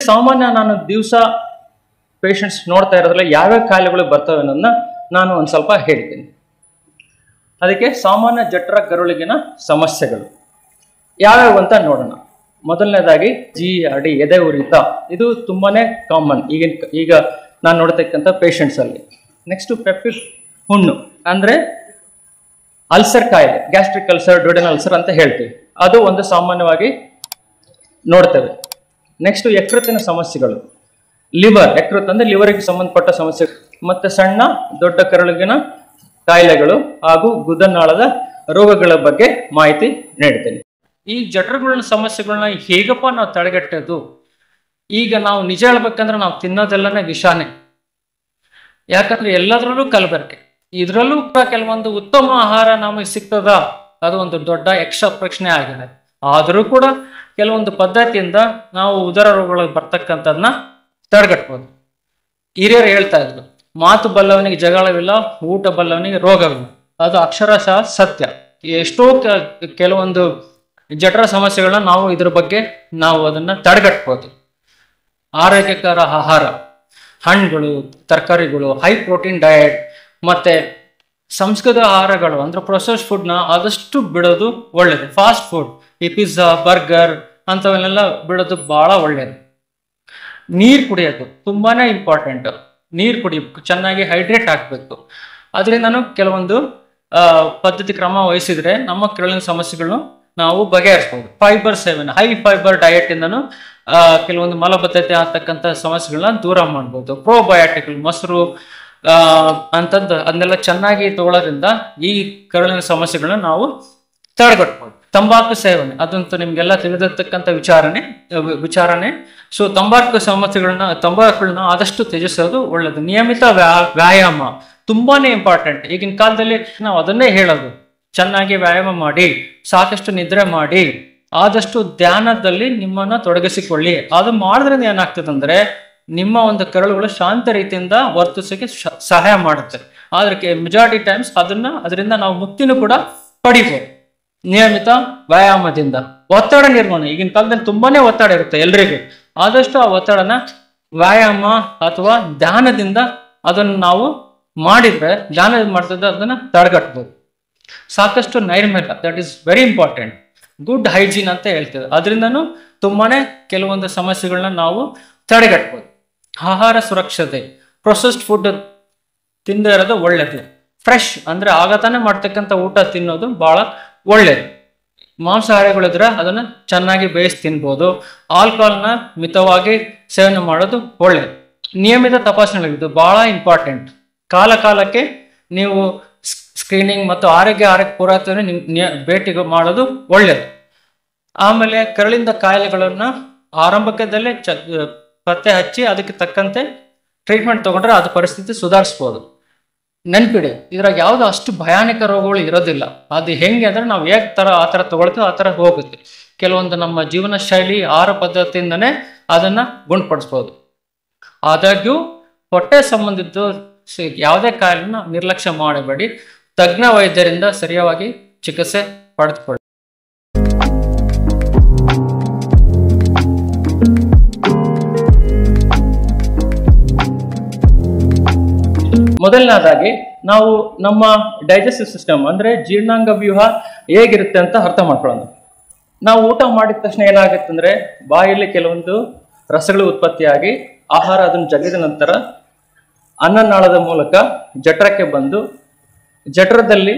ಸಾಮಾನ್ಯ ನಾನು ದಿವಸ ಪೇಷಂಟ್ಸ್ ನೋಡ್ತಾ ಇರೋದ್ರಲ್ಲಿ ಯಾವ್ಯಾವ ಕಾಯಿಲೆಗಳು ಬರ್ತವೆ ಅನ್ನೋದನ್ನ ನಾನು ಒಂದು ಸ್ವಲ್ಪ ಹೇಳ್ತೀನಿ. ಅದಕ್ಕೆ ಸಾಮಾನ್ಯ ಜಠರ ಕರುಳಿಗಿನ ಸಮಸ್ಯೆಗಳು ಯಾವ್ಯಾವ ಅಂತ ನೋಡೋಣ. ಮೊದಲನೇದಾಗಿ GERD, ಎದೆ ಉರಿತ. ಇದು ತುಂಬಾನೇ ಕಾಮನ್ ಈಗ ನಾನು ನೋಡ್ತಕ್ಕಂಥ ಪೇಷಂಟ್ಸ್ ಅಲ್ಲಿ. ನೆಕ್ಸ್ಟ್ ಪೆಪ್ಟಿಕ್ ಹುಣ್ಣು ಅಂದ್ರೆ ಅಲ್ಸರ್ ಕಾಯಿಲೆ, ಗ್ಯಾಸ್ಟ್ರಿಕ್ ಅಲ್ಸರ್, ಡ್ಯೂಡೆನಲ್ ಅಲ್ಸರ್ ಅಂತ ಹೇಳ್ತೀವಿ. ಅದು ಒಂದು ಸಾಮಾನ್ಯವಾಗಿ ನೋಡ್ತೇವೆ. ನೆಕ್ಸ್ಟ್ ಯಕೃತ್ತಿನ ಸಮಸ್ಯೆಗಳು, ಲಿವರ್, ಯಕೃತ್ ಅಂದ್ರೆ ಲಿವರ್ಗೆ ಸಂಬಂಧಪಟ್ಟ ಸಮಸ್ಯೆ, ಮತ್ತೆ ಸಣ್ಣ ದೊಡ್ಡ ಕರುಳಿಗಿನ ಕಾಯಿಲೆಗಳು ಹಾಗೂ ಗುದನಾಳದ ರೋಗಗಳ ಬಗ್ಗೆ ಮಾಹಿತಿ ನೀಡ್ತೇನೆ. ಈ ಜಠರಗಳ ಸಮಸ್ಯೆಗಳನ್ನ ಹೇಗಪ್ಪ ನಾವು ತಡೆಗಟ್ಟೋದು? ಈಗ ನಾವು ನಿಜ ಹೇಳ್ಬೇಕಂದ್ರೆ ನಾವು ತಿನ್ನೋದೆಲ್ಲನೇ ವಿಷಾನೇ. ಯಾಕಂದ್ರೆ ಎಲ್ಲದರಲ್ಲೂ ಕಲಬೆರಕೆ. ಇದರಲ್ಲೂ ಕೂಡ ಕೆಲವೊಂದು ಉತ್ತಮ ಆಹಾರ ನಮಗೆ ಸಿಗ್ತದ, ಅದು ಒಂದು ದೊಡ್ಡ ಯಕ್ಷ ಪ್ರಶ್ನೆ ಆಗಿದೆ. ಆದರೂ ಕೂಡ ಕೆಲವೊಂದು ಪದ್ಧತಿಯಿಂದ ನಾವು ಉದರ ರೋಗಗಳಿಗೆ ಬರ್ತಕ್ಕಂಥದನ್ನ ತಡೆಗಟ್ಬೋದು. ಹಿರಿಯರು ಹೇಳ್ತಾ ಇದ್ರು, ಮಾತು ಬಲ್ಲವನಿಗೆ ಜಗಳವಿಲ್ಲ, ಊಟ ಬಲ್ಲವನಿಗೆ ರೋಗವಿಲ್ಲ. ಅದು ಅಕ್ಷರಶಃ ಸತ್ಯ. ಎಷ್ಟೋ ಕೆಲವೊಂದು ಜಠರ ಸಮಸ್ಯೆಗಳನ್ನ ನಾವು ಇದ್ರ ಬಗ್ಗೆ ನಾವು ಅದನ್ನ ತಡೆಗಟ್ಬೋದು. ಆರೋಗ್ಯಕರ ಆಹಾರ, ಹಣ್ಣುಗಳು, ತರಕಾರಿಗಳು, ಹೈ ಪ್ರೋಟೀನ್ ಡಯಟ್, ಮತ್ತೆ ಸಂಸ್ಕೃತ ಆಹಾರಗಳು ಅಂದ್ರೆ ಪ್ರೊಸೆಸ್ ಫುಡ್ನ ಆದಷ್ಟು ಬಿಡೋದು ಒಳ್ಳೇದು. ಫಾಸ್ಟ್ ಫುಡ್, ಈ ಪಿಜ್ಜಾ, ಬರ್ಗರ್ ಅಂಥವನ್ನೆಲ್ಲ ಬಿಡೋದು ಬಹಳ ಒಳ್ಳೇದು. ನೀರು ಕುಡಿಯೋದು ತುಂಬಾನೇ ಇಂಪಾರ್ಟೆಂಟ್. ನೀರು ಕುಡಿಬೇಕು, ಚೆನ್ನಾಗಿ ಹೈಡ್ರೇಟ್ ಆಗಬೇಕು. ಅದರಿಂದನೂ ಕೆಲವೊಂದು ಪದ್ಧತಿ ಕ್ರಮ ವಹಿಸಿದ್ರೆ ನಮ್ಮ ಕರುಳಿನ ಸಮಸ್ಯೆಗಳನ್ನು ನಾವು ಬಗೆಹರಿಸ್ಬೋದು. ಫೈಬರ್ ಸೇವನೆ, ಹೈ ಫೈಬರ್ ಡಯಟ್ ಇಂದನೂ ಕೆಲವೊಂದು ಮಲಬದ್ಧತೆ ಆಗ್ತಕ್ಕಂಥ ಸಮಸ್ಯೆಗಳನ್ನ ದೂರ ಮಾಡ್ಬೋದು. ಪ್ರೋಬಯೋಟಿಕ್, ಮೊಸರು ಅಂತಂದು ಅದನ್ನೆಲ್ಲ ಚೆನ್ನಾಗಿ ತಗೊಳ್ಳೋದ್ರಿಂದ ಈ ಕರುಳಿನ ಸಮಸ್ಯೆಗಳನ್ನ ನಾವು ತಡೆಗಟ್ಬೋದು. ತಂಬಾಕು ಸೇವನೆ ಅದಂತೂ ನಿಮ್ಗೆಲ್ಲ ತಿಳಿದಿರ್ತಕ್ಕಂಥ ವಿಚಾರನೆ. ಸೊ ತಂಬಾಕುಗಳನ್ನ ಆದಷ್ಟು ತ್ಯಜಿಸೋದು ಒಳ್ಳೆಯದು. ನಿಯಮಿತ ವ್ಯಾಯಾಮ ತುಂಬಾನೇ ಇಂಪಾರ್ಟೆಂಟ್. ಈಗಿನ ಕಾಲದಲ್ಲಿ ನಾವು ಅದನ್ನೇ ಹೇಳೋದು, ಚೆನ್ನಾಗಿ ವ್ಯಾಯಾಮ ಮಾಡಿ, ಸಾಕಷ್ಟು ನಿದ್ರೆ ಮಾಡಿ, ಆದಷ್ಟು ಧ್ಯಾನದಲ್ಲಿ ನಿಮ್ಮನ್ನ ತೊಡಗಿಸಿಕೊಳ್ಳಿ. ಅದು ಮಾಡೋದ್ರಿಂದ ಏನಾಗ್ತದೆ ಅಂದ್ರೆ ನಿಮ್ಮ ಒಂದು ಕರುಳುಗಳು ಶಾಂತ ರೀತಿಯಿಂದ ವರ್ತಿಸೋಕೆ ಸಹಾಯ ಮಾಡುತ್ತೆ. ಆದ್ರೆ ಮೆಜಾರಿಟಿ ಟೈಮ್ಸ್ ಅದರಿಂದ ನಾವು ಮುಕ್ತಿನೂ ಕೂಡ ಪಡಿಬೋದು ನಿಯಮಿತ ವ್ಯಾಯಾಮದಿಂದ. ಒತ್ತಡ ನಿರ್ವಹಣೆ, ಈಗಿನ ಕಾಲದಲ್ಲಿ ತುಂಬಾನೇ ಒತ್ತಡ ಇರುತ್ತೆ ಎಲ್ರಿಗೂ. ಆದಷ್ಟು ಆ ಒತ್ತಡನ ವ್ಯಾಯಾಮ ಅಥವಾ ಧ್ಯಾನದಿಂದ ಅದನ್ನು ನಾವು ಮಾಡಿದ್ರೆ, ಧ್ಯಾನ ಮಾಡ್ತಿದ್ರೆ ಅದನ್ನ ತಡೆಗಟ್ಬೋದು. ಸಾಕಷ್ಟು ನೈರ್ಮಲ್ಯ, that is very important. Good hygiene ಅಂತ ಹೇಳ್ತೇವೆ. ಅದರಿಂದನೂ ತುಂಬಾನೇ ಕೆಲವೊಂದು ಸಮಸ್ಯೆಗಳನ್ನ ನಾವು ತಡೆಗಟ್ಬೋದು. ಆಹಾರ ಸುರಕ್ಷತೆ, ಪ್ರೊಸೆಸ್ಡ್ ಫುಡ್ ತಿಂದೇ ಇರೋದು ಒಳ್ಳೇದು. ಫ್ರೆಶ್ ಅಂದ್ರೆ ಆಗತಾನೆ ಮಾಡ್ತಕ್ಕಂಥ ಊಟ ತಿನ್ನೋದು ಬಹಳ ಒಳ್ಳೇದು. ಮಾಂಸಾಹಾರಿಗಳಿದ್ರೆ ಅದನ್ನ ಚೆನ್ನಾಗಿ ಬೇಯಿಸಿ ತಿನ್ಬೋದು. ಆಲ್ಕೋಹಾಲ್ನ ಮಿತವಾಗಿ ಸೇವನೆ ಮಾಡೋದು ಒಳ್ಳೇದು. ನಿಯಮಿತ ತಪಾಸಣೆ, ಇದು ಬಹಳ ಇಂಪಾರ್ಟೆಂಟ್. ಕಾಲಕ್ಕೆ ನೀವು ಸ್ಕ್ರೀನಿಂಗ್ ಮತ್ತು ಆರೋಗ್ಯ ಪೂರೈಕೆ ಭೇಟಿ ಮಾಡೋದು ಒಳ್ಳೇದು. ಆಮೇಲೆ ಕರುಳಿಂದ ಕಾಯಿಲೆಗಳನ್ನ ಆರಂಭಕ್ಕದಲ್ಲೇ ಪತ್ತೆ ಹಚ್ಚಿ ಅದಕ್ಕೆ ತಕ್ಕಂತೆ ಟ್ರೀಟ್ಮೆಂಟ್ ತಗೊಂಡ್ರೆ ಅದು ಪರಿಸ್ಥಿತಿ ಸುಧಾರಿಸ್ಬೋದು. ನೆನ್ಪಿಡಿ, ಇದ್ರಾಗ ಯಾವ್ದು ಅಷ್ಟು ಭಯಾನಕ ರೋಗಗಳು ಇರೋದಿಲ್ಲ. ಅದು ಹೆಂಗೆ ಅಂದ್ರೆ ನಾವು ಆ ಥರ ತಗೊಳ್ತೀವಿ ಆ ಥರ ಹೋಗುತ್ತೆ. ಕೆಲವೊಂದು ನಮ್ಮ ಜೀವನ ಶೈಲಿ, ಆಹಾರ ಪದ್ಧತಿಯಿಂದನೇ ಅದನ್ನ ಗುಣಪಡಿಸ್ಬೋದು. ಆದಾಗ್ಯೂ ಹೊಟ್ಟೆ ಸಂಬಂಧಿತ ಯಾವುದೇ ಕಾಯಿಲೆನ ನಿರ್ಲಕ್ಷ್ಯ ಮಾಡಬೇಡಿ. ತಜ್ಞ ವೈದ್ಯರಿಂದ ಸರಿಯಾಗಿ ಚಿಕಿತ್ಸೆ ಪಡೆದುಕೊಳ್ಳಿ. ಮೊದಲನೇದಾಗಿ ನಾವು ನಮ್ಮ ಡೈಜೆಸ್ಟಿವ್ ಸಿಸ್ಟಮ್ ಅಂದ್ರೆ ಜೀರ್ಣಾಂಗ ವ್ಯೂಹ ಹೇಗಿರುತ್ತೆ ಅಂತ ಅರ್ಥ ಮಾಡ್ಕೊಳ್ಳೋಣ. ನಾವು ಊಟ ಮಾಡಿದ ತಕ್ಷಣ ಏನಾಗುತ್ತೆ ಅಂದ್ರೆ ಬಾಯಲ್ಲಿ ಕೆಲವೊಂದು ರಸಗಳು ಉತ್ಪತ್ತಿಯಾಗಿ ಆಹಾರ ಅದನ್ನು ಜಗಿದ ನಂತರ ಅನ್ನನಾಳದ ಮೂಲಕ ಜಠರಕ್ಕೆ ಬಂದು ಜಠರದಲ್ಲಿ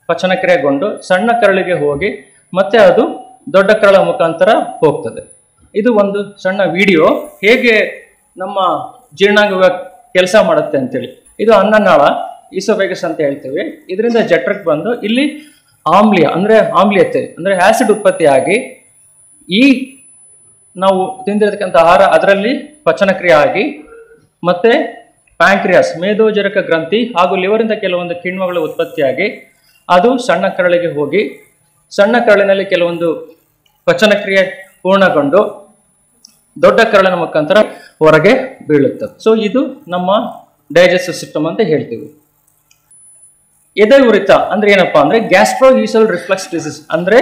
ಪಚನಕ್ರಿಯೆಗೊಂಡು ಸಣ್ಣ ಕರಳಿಗೆ ಹೋಗಿ ಮತ್ತೆ ಅದು ದೊಡ್ಡ ಕರಳ ಮುಖಾಂತರ ಹೋಗ್ತದೆ. ಇದು ಒಂದು ಸಣ್ಣ ವಿಡಿಯೋ ಹೇಗೆ ನಮ್ಮ ಜೀರ್ಣಾಂಗ ಕೆಲಸ ಮಾಡುತ್ತೆ ಅಂತೇಳಿ. ಇದು ಅನ್ನನಾಳ, ಈಸೋಫೇಗಸ್ ಅಂತ ಹೇಳ್ತೀವಿ. ಇದರಿಂದ ಜಠರಕ್ಕೆ ಬಂದು ಇಲ್ಲಿ ಆಮ್ಲೀಯತೆ ಅಂದ್ರೆ ಆಸಿಡ್ ಉತ್ಪತ್ತಿಯಾಗಿ ಈ ನಾವು ತಿಂದಿರತಕ್ಕಂಥ ಆಹಾರ ಅದರಲ್ಲಿ ಪಚನಕ್ರಿಯೆ ಆಗಿ ಮತ್ತೆ ಪ್ಯಾಂಕ್ರಿಯಾಸ್, ಮೇದೋಜರಕ ಗ್ರಂಥಿ ಹಾಗೂ ಲಿವರಿಂದ ಕೆಲವೊಂದು ಕಿಣ್ವಗಳು ಉತ್ಪತ್ತಿಯಾಗಿ ಅದು ಸಣ್ಣ ಕರಳಿಗೆ ಹೋಗಿ ಸಣ್ಣ ಕರಳಿನಲ್ಲಿ ಕೆಲವೊಂದು ಪಚನಕ್ರಿಯೆ ಪೂರ್ಣಗೊಂಡು ದೊಡ್ಡ ಕರಳಿನ ಮುಖಾಂತರ ಹೊರಗೆ ಬೀಳುತ್ತದೆ. ಸೊ ಇದು ನಮ್ಮ ಡೈಜೆಸ್ಟಿವ್ ಸಿಸ್ಟಮ್ ಅಂತ ಹೇಳ್ತೀವಿ. ಎದೆ ಉರಿತ ಅಂದ್ರೆ ಏನಪ್ಪಾ ಅಂದ್ರೆ ಗ್ಯಾಸ್ಟ್ರೋಈಸಲ್ ರಿಫ್ಲಕ್ಸ್ ಡಿಸೀಸ್ ಅಂದ್ರೆ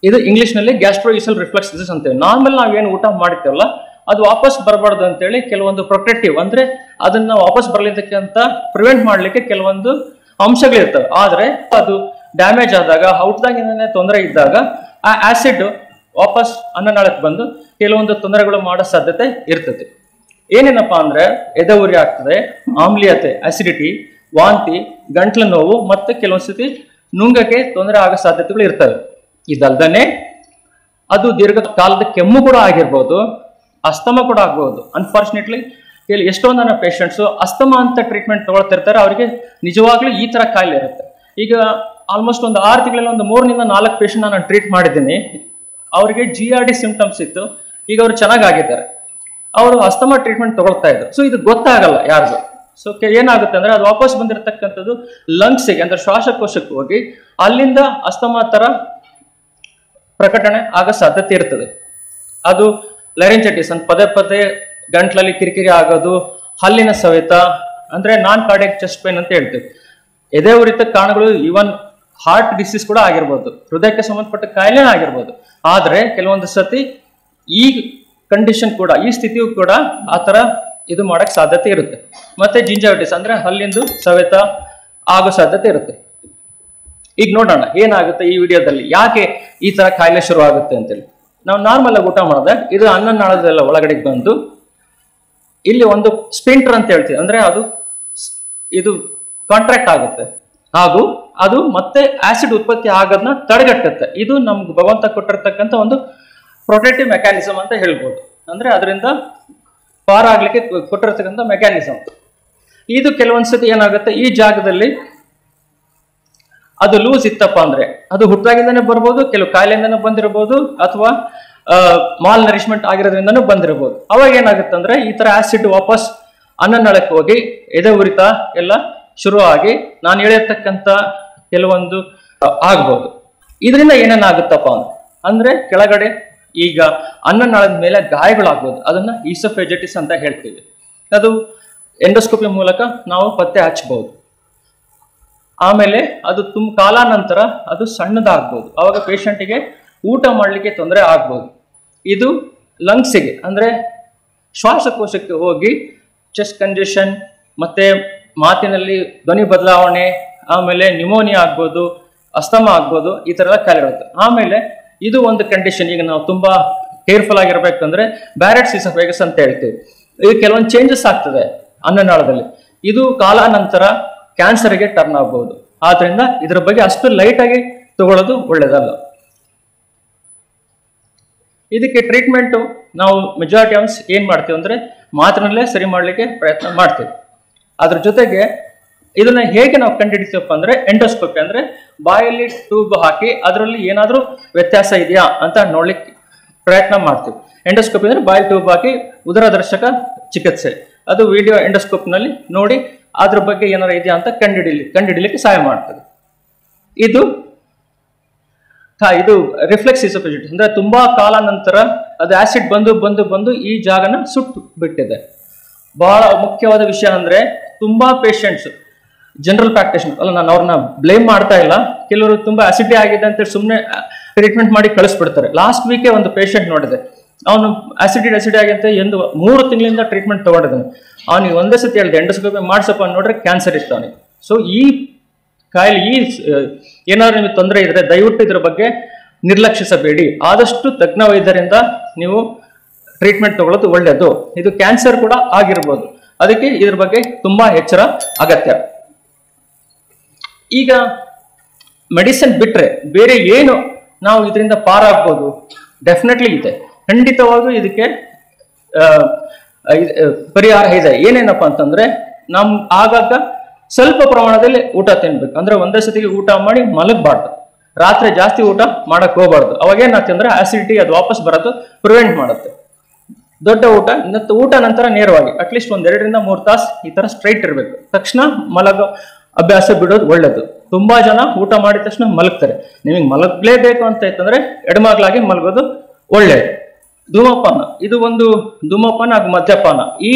ಇದು ಇಂಗ್ಲಿಷ್ನಲ್ಲಿ ಗ್ಯಾಸ್ಟ್ರೋಇಸಲ್ ರಿಫ್ಲಕ್ಸ್ ಡಿಸೀಸ್ ಅಂತೇಳಿ. ನಾರ್ಮಲ್ ನಾವೇನು ಊಟ ಮಾಡ್ತೇವಲ್ಲ ಅದು ವಾಪಸ್ ಬರಬಾರ್ದು ಅಂತೇಳಿ ಕೆಲವೊಂದು ಪ್ರೊಟೆಕ್ಟಿವ್, ಅಂದ್ರೆ ಅದನ್ನ ವಾಪಸ್ ಬರ್ಲಿಕ್ಕೆ ಅಂತ ಪ್ರಿವೆಂಟ್ ಮಾಡ್ಲಿಕ್ಕೆ ಕೆಲವೊಂದು ಅಂಶಗಳಿರ್ತವೆ. ಆದ್ರೆ ಅದು ಡ್ಯಾಮೇಜ್ ಆದಾಗ, ಔಟ್ದಾಗಿಂದನೇ ತೊಂದರೆ ಇದ್ದಾಗ ಆ ಆಸಿಡ್ ವಾಪಸ್ ಅನ್ನನಾಳಕ್ಕೆ ಬಂದು ಕೆಲವೊಂದು ತೊಂದರೆಗಳು ಮಾಡೋ ಸಾಧ್ಯತೆ ಇರ್ತದೆ. ಏನೇನಪ್ಪಾ ಅಂದ್ರೆ ಎದೆ ಉರಿ ಆಗ್ತದೆ, ಆಮ್ಲೀಯತೆ, ಅಸಿಡಿಟಿ, ವಾಂತಿ, ಗಂಟ್ಲು ನೋವು, ಮತ್ತೆ ಕೆಲವೊಂದ್ಸತಿ ನುಂಗಕ್ಕೆ ತೊಂದರೆ ಆಗೋ ಸಾಧ್ಯತೆಗಳು ಇರ್ತವೆ. ಇದಲ್ದನೆ ಅದು ದೀರ್ಘಕಾಲದ ಕೆಮ್ಮು ಕೂಡ ಆಗಿರ್ಬೋದು, ಅಸ್ತಮ ಕೂಡ ಆಗ್ಬೋದು. ಅನ್ಫಾರ್ಚುನೇಟ್ಲಿ ಎಷ್ಟೊಂದು ನನ್ನ ಪೇಷಂಟ್ಸು ಅಸ್ತಮ ಅಂತ ಟ್ರೀಟ್ಮೆಂಟ್ ತಗೊಳ್ತಿರ್ತಾರೆ, ಅವರಿಗೆ ನಿಜವಾಗ್ಲೂ ಈ ತರ ಕಾಯಿಲೆ ಇರುತ್ತೆ. ಈಗ ಆಲ್ಮೋಸ್ಟ್ ಒಂದು 6 ತಿಂಗಳಲ್ಲಿ ಒಂದು 3 ನಿಂದ 4 ಪೇಷಂಟ್ ನಾನು ಟ್ರೀಟ್ ಮಾಡಿದ್ದೀನಿ. ಅವರಿಗೆ GRD ಸಿಂಪ್ಟಮ್ಸ್ ಇತ್ತು, ಈಗ ಅವರು ಚೆನ್ನಾಗಿದ್ದಾರೆ. ಅವರು ಅಸ್ತಮ ಟ್ರೀಟ್ಮೆಂಟ್ ತಗೊಳ್ತಾ ಇದ್ರು. ಸೊ ಇದು ಗೊತ್ತಾಗಲ್ಲ ಯಾರಿಗೂ. ಸೊ ಏನಾಗುತ್ತೆ ಅಂದ್ರೆ ಅದು ವಾಪಸ್ ಬಂದಿರತಕ್ಕಂಥದ್ದು ಲಂಗ್ಸಿಗೆ ಅಂದ್ರೆ ಶ್ವಾಸಕೋಶಕ್ಕೆ ಹೋಗಿ ಅಲ್ಲಿಂದ ಅಸ್ತಮ ತರ ಪ್ರಕಟಣೆ ಆಗೋ ಸಾಧ್ಯತೆ ಇರ್ತದೆ. ಅದು ಲೆರೆಂಜೈಟಿಸ್ ಅಂತ ಪದೇ ಪದೇ ಗಂಟ್ಲಲ್ಲಿ ಕಿರಿಕಿರಿ ಆಗೋದು, ಹಲ್ಲಿನ ಸವೆತ, ಅಂದ್ರೆ ನಾನ್ ಕಾರ್ಡಿಯಾಕ್ ಚೆಸ್ಟ್ ಪೇನ್ ಅಂತ ಹೇಳ್ತೀವಿ. ಎದೆ ಉರಿತ ಕಾರಣಗಳು ಈವನ್ ಹಾರ್ಟ್ ಡಿಸೀಸ್ ಕೂಡ ಆಗಿರ್ಬೋದು, ಹೃದಯಕ್ಕೆ ಸಂಬಂಧಪಟ್ಟ ಕಾಯಿಲೆ ಆಗಿರ್ಬೋದು. ಆದ್ರೆ ಕೆಲವೊಂದು ಸತಿ ಈ ಕಂಡೀಷನ್ ಕೂಡ, ಈ ಸ್ಥಿತಿಯು ಕೂಡ ಆ ತರ ಇದು ಮಾಡಕ್ ಸಾಧ್ಯತೆ ಇರುತ್ತೆ. ಮತ್ತೆ ಜಿಂಜೈಟಿಸ್ ಅಂದ್ರೆ ಹಲ್ಲಿಂದು ಸವೆತ ಆಗೋ ಸಾಧ್ಯತೆ ಇರುತ್ತೆ. ಈಗ ನೋಡೋಣ ಏನಾಗುತ್ತೆ ಈ ವಿಡಿಯೋದಲ್ಲಿ, ಯಾಕೆ ಈ ತರ ಕಾಯಿಲೆ ಶುರು ಆಗುತ್ತೆ ಅಂತೇಳಿ. ನಾವು ನಾರ್ಮಲ್ ಆಗಿ ಊಟ ಮಾಡಿದ್ರೆ ಇದು ಅನ್ನನಾಳದೆಲ್ಲ ಒಳಗಡೆ ಬಂದು ಇಲ್ಲಿ ಒಂದು ಸ್ಪಿಂಟರ್ ಅಂತ ಹೇಳ್ತೀವಿ, ಅಂದ್ರೆ ಅದು ಇದು ಕಾಂಟ್ರಾಕ್ಟ್ ಆಗುತ್ತೆ, ಹಾಗೂ ಅದು ಮತ್ತೆ ಆಸಿಡ್ ಉತ್ಪತ್ತಿ ಆಗೋದನ್ನ ತಡೆಗಟ್ಟುತ್ತೆ. ಇದು ನಮ್ಗೆ ಭಗವಂತ ಕೊಟ್ಟಿರ್ತಕ್ಕಂಥ ಒಂದು ಪ್ರೊಟೆಕ್ಟಿವ್ ಮೆಕ್ಯಾನಿಸಮ್ ಅಂತ ಹೇಳ್ಬೋದು. ಅಂದ್ರೆ ಅದರಿಂದ ಪಾರಾಗ್ಲಿಕ್ಕೆ ಕೊಟ್ಟಿರ್ತಕ್ಕಂಥ ಮೆಕ್ಯಾನಿಸಮ್ ಇದು. ಕೆಲವೊಂದ್ಸತಿ ಏನಾಗುತ್ತೆ, ಈ ಜಾಗದಲ್ಲಿ ಅದು ಲೂಸ್ ಇತ್ತಪ್ಪ ಅಂದ್ರೆ ಅದು ಹುಟ್ಟಾಗಿಂದಾನೇ ಬರ್ಬೋದು, ಕೆಲವು ಕಾಯಿಲೆಯಿಂದನೂ ಬಂದಿರಬಹುದು, ಅಥವಾ ಮಾಲ್ ನರಿಶ್ಮೆಂಟ್ ಆಗಿರೋದ್ರಿಂದನೂ ಬಂದಿರಬಹುದು. ಅವಾಗ ಏನಾಗುತ್ತೆ ಅಂದ್ರೆ ಈ ತರ ಆಸಿಡ್ ವಾಪಸ್ ಅನ್ನನಾಳಕ್ಕೆ ಹೋಗಿ ಎದೆ ಉರಿತ ಎಲ್ಲ ಶುರುವಾಗಿ ನಾನು ಹೇಳಿರ್ತಕ್ಕಂಥ ಕೆಲವೊಂದು ಆಗ್ಬೋದು. ಇದರಿಂದ ಏನೇನಾಗುತ್ತಪ್ಪ ಅಂದ್ರೆ ಕೆಳಗಡೆ ಈಗ ಅನ್ನನಾಳದ ಮೇಲೆ ಗಾಯಗಳಾಗ್ಬೋದು, ಅದನ್ನ ಈಸೋಫೇಜಿಟಿಸ್ ಅಂತ ಹೇಳ್ತೀವಿ. ಅದು ಎಂಡೋಸ್ಕೋಪಿ ಮೂಲಕ ನಾವು ಪತ್ತೆ ಹಚ್ಚಬಹುದು. ಆಮೇಲೆ ಅದು ಕಾಲಾನಂತರ ಅದು ಸಣ್ಣದಾಗ್ಬೋದು, ಅವಾಗ ಪೇಷಂಟಿಗೆ ಊಟ ಮಾಡಲಿಕ್ಕೆ ತೊಂದರೆ ಆಗ್ಬೋದು. ಇದು ಲಂಗ್ಸಿಗೆ ಅಂದ್ರೆ ಶ್ವಾಸಕೋಶಕ್ಕೆ ಹೋಗಿ ಚೆಸ್ಟ್ ಕಂಜೆಷನ್, ಮತ್ತೆ ಮಾತಿನಲ್ಲಿ ಧ್ವನಿ ಬದಲಾವಣೆ, ಆಮೇಲೆ ನ್ಯೂಮೋನಿಯಾ ಆಗ್ಬೋದು, ಅಸ್ತಮ ಆಗ್ಬೋದು, ಈ ತರ ಕಾಯಿಲೆಗಳು. ಆಮೇಲೆ ಇದು ಒಂದು ಕಂಡೀಷನ್, ಈಗ ನಾವು ತುಂಬಾ ಕೇರ್ಫುಲ್ ಆಗಿರ್ಬೇಕಂದ್ರೆ ಬ್ಯಾರೆಟ್ಸ್ ಈಸೋಫೇಗಸ್ ಅಂತ ಹೇಳ್ತೀವಿ. ಈಗ ಕೆಲವೊಂದು ಚೇಂಜಸ್ ಆಗ್ತದೆ ಅನ್ನನಾಳದಲ್ಲಿ, ಇದು ಕಾಲಾನಂತರ ಕ್ಯಾನ್ಸರ್ಗೆ ಟರ್ನ್ ಆಗ್ಬಹುದು. ಆದ್ರಿಂದ ಇದ್ರ ಬಗ್ಗೆ ಅಷ್ಟು ಲೈಟ್ ಆಗಿ ತಗೊಳ್ಳೋದು ಒಳ್ಳೇದಲ್ಲ. ಇದಕ್ಕೆ ಟ್ರೀಟ್ಮೆಂಟ್ ನಾವು ಮೆಜಾರಿಟಿ ಆಫ್ ಏನ್ ಮಾಡ್ತೀವಿ ಅಂದ್ರೆ ಮಾತಿನಲ್ಲೇ ಸರಿ ಮಾಡ್ಲಿಕ್ಕೆ ಪ್ರಯತ್ನ ಮಾಡ್ತೀವಿ. ಅದ್ರ ಜೊತೆಗೆ ಇದನ್ನ ಹೇಗೆ ನಾವು ಕಂಡುಹಿಡಿತೀವಪ್ಪ ಅಂದ್ರೆ ಎಂಡೋಸ್ಕೋಪಿ, ಅಂದ್ರೆ ಬಾಯಲ್ಲಿ ಟ್ಯೂಬ್ ಹಾಕಿ ಅದರಲ್ಲಿ ಏನಾದ್ರೂ ವ್ಯತ್ಯಾಸ ಇದೆಯಾ ಅಂತ ನೋಡ್ಲಿಕ್ಕೆ ಪ್ರಯತ್ನ ಮಾಡ್ತೀವಿ. ಎಂಡೋಸ್ಕೋಪಿ ಅಂದ್ರೆ ಬಾಯಲ್ಲಿ ಟ್ಯೂಬ್ ಹಾಕಿ ಉದರದರ್ಶಕ ಚಿಕಿತ್ಸೆ, ಅದು ವಿಡಿಯೋ ಎಂಡೋಸ್ಕೋಪ್ನಲ್ಲಿ ನೋಡಿ ಅದ್ರ ಬಗ್ಗೆ ಏನಾರ ಇದೆಯಾ ಅಂತ ಕಂಡುಹಿಡಿಲಿಕ್ಕೆ ಸಹಾಯ ಮಾಡ್ತದೆ. ಇದು ರಿಫ್ಲೆಕ್ಸ್ ಈಸೋಫೇಜಿಟಿಸ್ ಅಂದ್ರೆ ತುಂಬಾ ಕಾಲ ನಂತರ ಅದು ಆಸಿಡ್ ಬಂದು ಈ ಜಾಗನ ಸುಟ್ಟು ಬಿಟ್ಟಿದೆ. ಬಹಳ ಮುಖ್ಯವಾದ ವಿಷಯ ಅಂದ್ರೆ ತುಂಬಾ ಪೇಷಂಟ್ಸ್ ಜನರಲ್ ಪ್ರಾಕ್ಟಿಷನರ್ ಅಲ್ಲ, ನಾನು ಅವ್ರನ್ನ ಬ್ಲೇಮ್ ಮಾಡ್ತಾ ಇಲ್ಲ, ಕೆಲವರು ತುಂಬಾ ಆಸಿಡಿ ಆಗಿದೆ ಅಂತ ಸುಮ್ಮನೆ ಟ್ರೀಟ್ಮೆಂಟ್ ಮಾಡಿ ಕಳಿಸ್ಬಿಡ್ತಾರೆ. ಲಾಸ್ಟ್ ವೀಕೆ ಒಂದು ಪೇಷಂಟ್ ನೋಡಿದೆ, ಅವನು ಆಸಿಡಿ ಆಗಿ ಅಂತ 3 ತಿಂಗಳಿಂದ ಟ್ರೀಟ್ಮೆಂಟ್ ತಗೊಂಡಿದ್ದಾನೆ. ಅವನಿಗೆ ಒಂದೇ ಸತಿ ಹೇಳಿದೆ ಎಂಡೋಸ್ಕೋಪಿ ಮಾಡ್ಸಪ್ಪ ನೋಡ್ರೆ ಕ್ಯಾನ್ಸರ್ ಇತ್ತು ಅವನಿಗೆ. ಸೊ ಈ ಕಾಯಿಲೆ ಏನಾದ್ರು ನಿಮಗೆ ತೊಂದರೆ ಇದ್ರೆ ದಯವಿಟ್ಟು ಇದ್ರ ಬಗ್ಗೆ ನಿರ್ಲಕ್ಷಿಸಬೇಡಿ. ಆದಷ್ಟು ತಜ್ಞ ವೈದ್ಯರಿಂದ ನೀವು ಟ್ರೀಟ್ಮೆಂಟ್ ತಗೊಳ್ಳೋದು ಒಳ್ಳೆಯದು. ಇದು ಕ್ಯಾನ್ಸರ್ ಕೂಡ ಆಗಿರ್ಬೋದು, ಅದಕ್ಕೆ ಇದ್ರ ಬಗ್ಗೆ ತುಂಬಾ ಎಚ್ಚರ ಅಗತ್ಯ. ಈಗ ಮೆಡಿಸಿನ್ ಬಿಟ್ರೆ ಬೇರೆ ಏನು ನಾವು ಇದರಿಂದ ಪಾರಾಗ್ಬೋದು? ಡೆಫಿನೆಟ್ಲಿ ಇದೆ, ಖಂಡಿತವಾಗೂ ಇದಕ್ಕೆ ಪರಿಹಾರ ಇದೆ. ಏನೇನಪ್ಪ ಅಂತಂದ್ರೆ ನಮ್ ಆಗಾಗ ಸ್ವಲ್ಪ ಪ್ರಮಾಣದಲ್ಲಿ ಊಟ ತಿನ್ಬೇಕು. ಅಂದ್ರೆ ಒಂದೇ ಸತಿಗೆ ಊಟ ಮಾಡಿ ಮಲಗಬಾರ್ದು, ರಾತ್ರಿ ಜಾಸ್ತಿ ಊಟ ಮಾಡಕ್ ಹೋಗ್ಬಾರ್ದು. ಅವಾಗ ಏನಾಗ್ತದೆ ಅಂದ್ರೆ ಆಸಿಡಿಟಿ ಅದು ವಾಪಸ್ ಬರೋದು ಪ್ರಿವೆಂಟ್ ಮಾಡುತ್ತೆ. ದೊಡ್ಡ ಊಟ ನಂತರ ನೇರವಾಗಿ ಅಟ್ಲೀಸ್ಟ್ 1 2 ರಿಂದ 3 ತಾಸು ಈ ತರ ಸ್ಟ್ರೈಟ್ ಇರಬೇಕು. ತಕ್ಷಣ ಮಲಗೋ ಅಭ್ಯಾಸ ಬಿಡೋದು ಒಳ್ಳೇದು. ತುಂಬಾ ಜನ ಊಟ ಮಾಡಿದ ತಕ್ಷಣ ಮಲಗ್ತಾರೆ. ನಿಮಗೆ ಮಲಗಲೇಬೇಕು ಅಂತ ಇತ್ತಂದ್ರೆ ಎಡಮಗ್ಲಾಗಿ ಮಲಗೋದು ಒಳ್ಳೇದು. ಧೂಮಪಾನ, ಇದು ಒಂದು ಧೂಮಪಾನ ಹಾಗೂ ಮದ್ಯಪಾನ, ಈ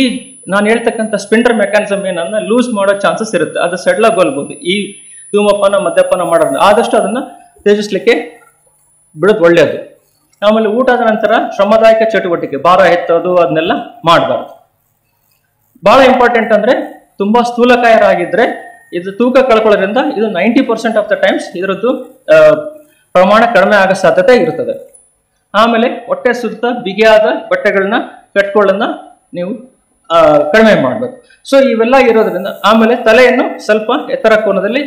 ನಾನು ಹೇಳ್ತಕ್ಕಂಥ ಸ್ಪಿಂಡರ್ ಮೆಕ್ಯಾನಿಸಮ್ ಏನನ್ನ ಲೂಸ್ ಮಾಡೋ ಚಾನ್ಸಸ್ ಇರುತ್ತೆ, ಅದು ಸೆಡ್ಲಾಗೊಳ್ಬಹುದು. ಈ ಧೂಮಪಾನ ಮದ್ಯಪಾನ ಮಾಡೋದ್ರಿಂದ ಆದಷ್ಟು ಅದನ್ನ ತ್ಯಜಿಸ್ಲಿಕ್ಕೆ ಬಿಡೋದು ಒಳ್ಳೆಯದು. ಆಮೇಲೆ ಊಟದ ನಂತರ ಶ್ರಮದಾಯಕ ಚಟುವಟಿಕೆ, ಭಾರ ಎತ್ತೋದು ಅದನ್ನೆಲ್ಲ ಮಾಡಬಾರ್ದು. ಬಹಳ ಇಂಪಾರ್ಟೆಂಟ್ ಅಂದ್ರೆ ತುಂಬಾ ಸ್ಥೂಲಕಾಯರಾಗಿದ್ರೆ ಇದು ತೂಕ ಕಳ್ಕೊಳ್ಳೋದ್ರಿಂದ ಇದು 90% ಆಫ್ ದ ಟೈಮ್ಸ್ ಇದರದ್ದು ಪ್ರಮಾಣ ಕಡಿಮೆ ಆಗೋ ಸಾಧ್ಯತೆ ಇರುತ್ತದೆ. ಆಮೇಲೆ ಹೊಟ್ಟೆ ಸುತ್ತ ಬಿಗಿಯಾದ ಬಟ್ಟೆಗಳನ್ನ ಕಟ್ಕೊಳ್ಳೋದನ್ನ ನೀವು ಕಡಿಮೆ ಮಾಡಬೇಕು. ಸೊ ಇವೆಲ್ಲ ಇರೋದ್ರಿಂದ ಆಮೇಲೆ ತಲೆಯನ್ನು ಸ್ವಲ್ಪ ಎತ್ತರ ಕೋನದಲ್ಲಿ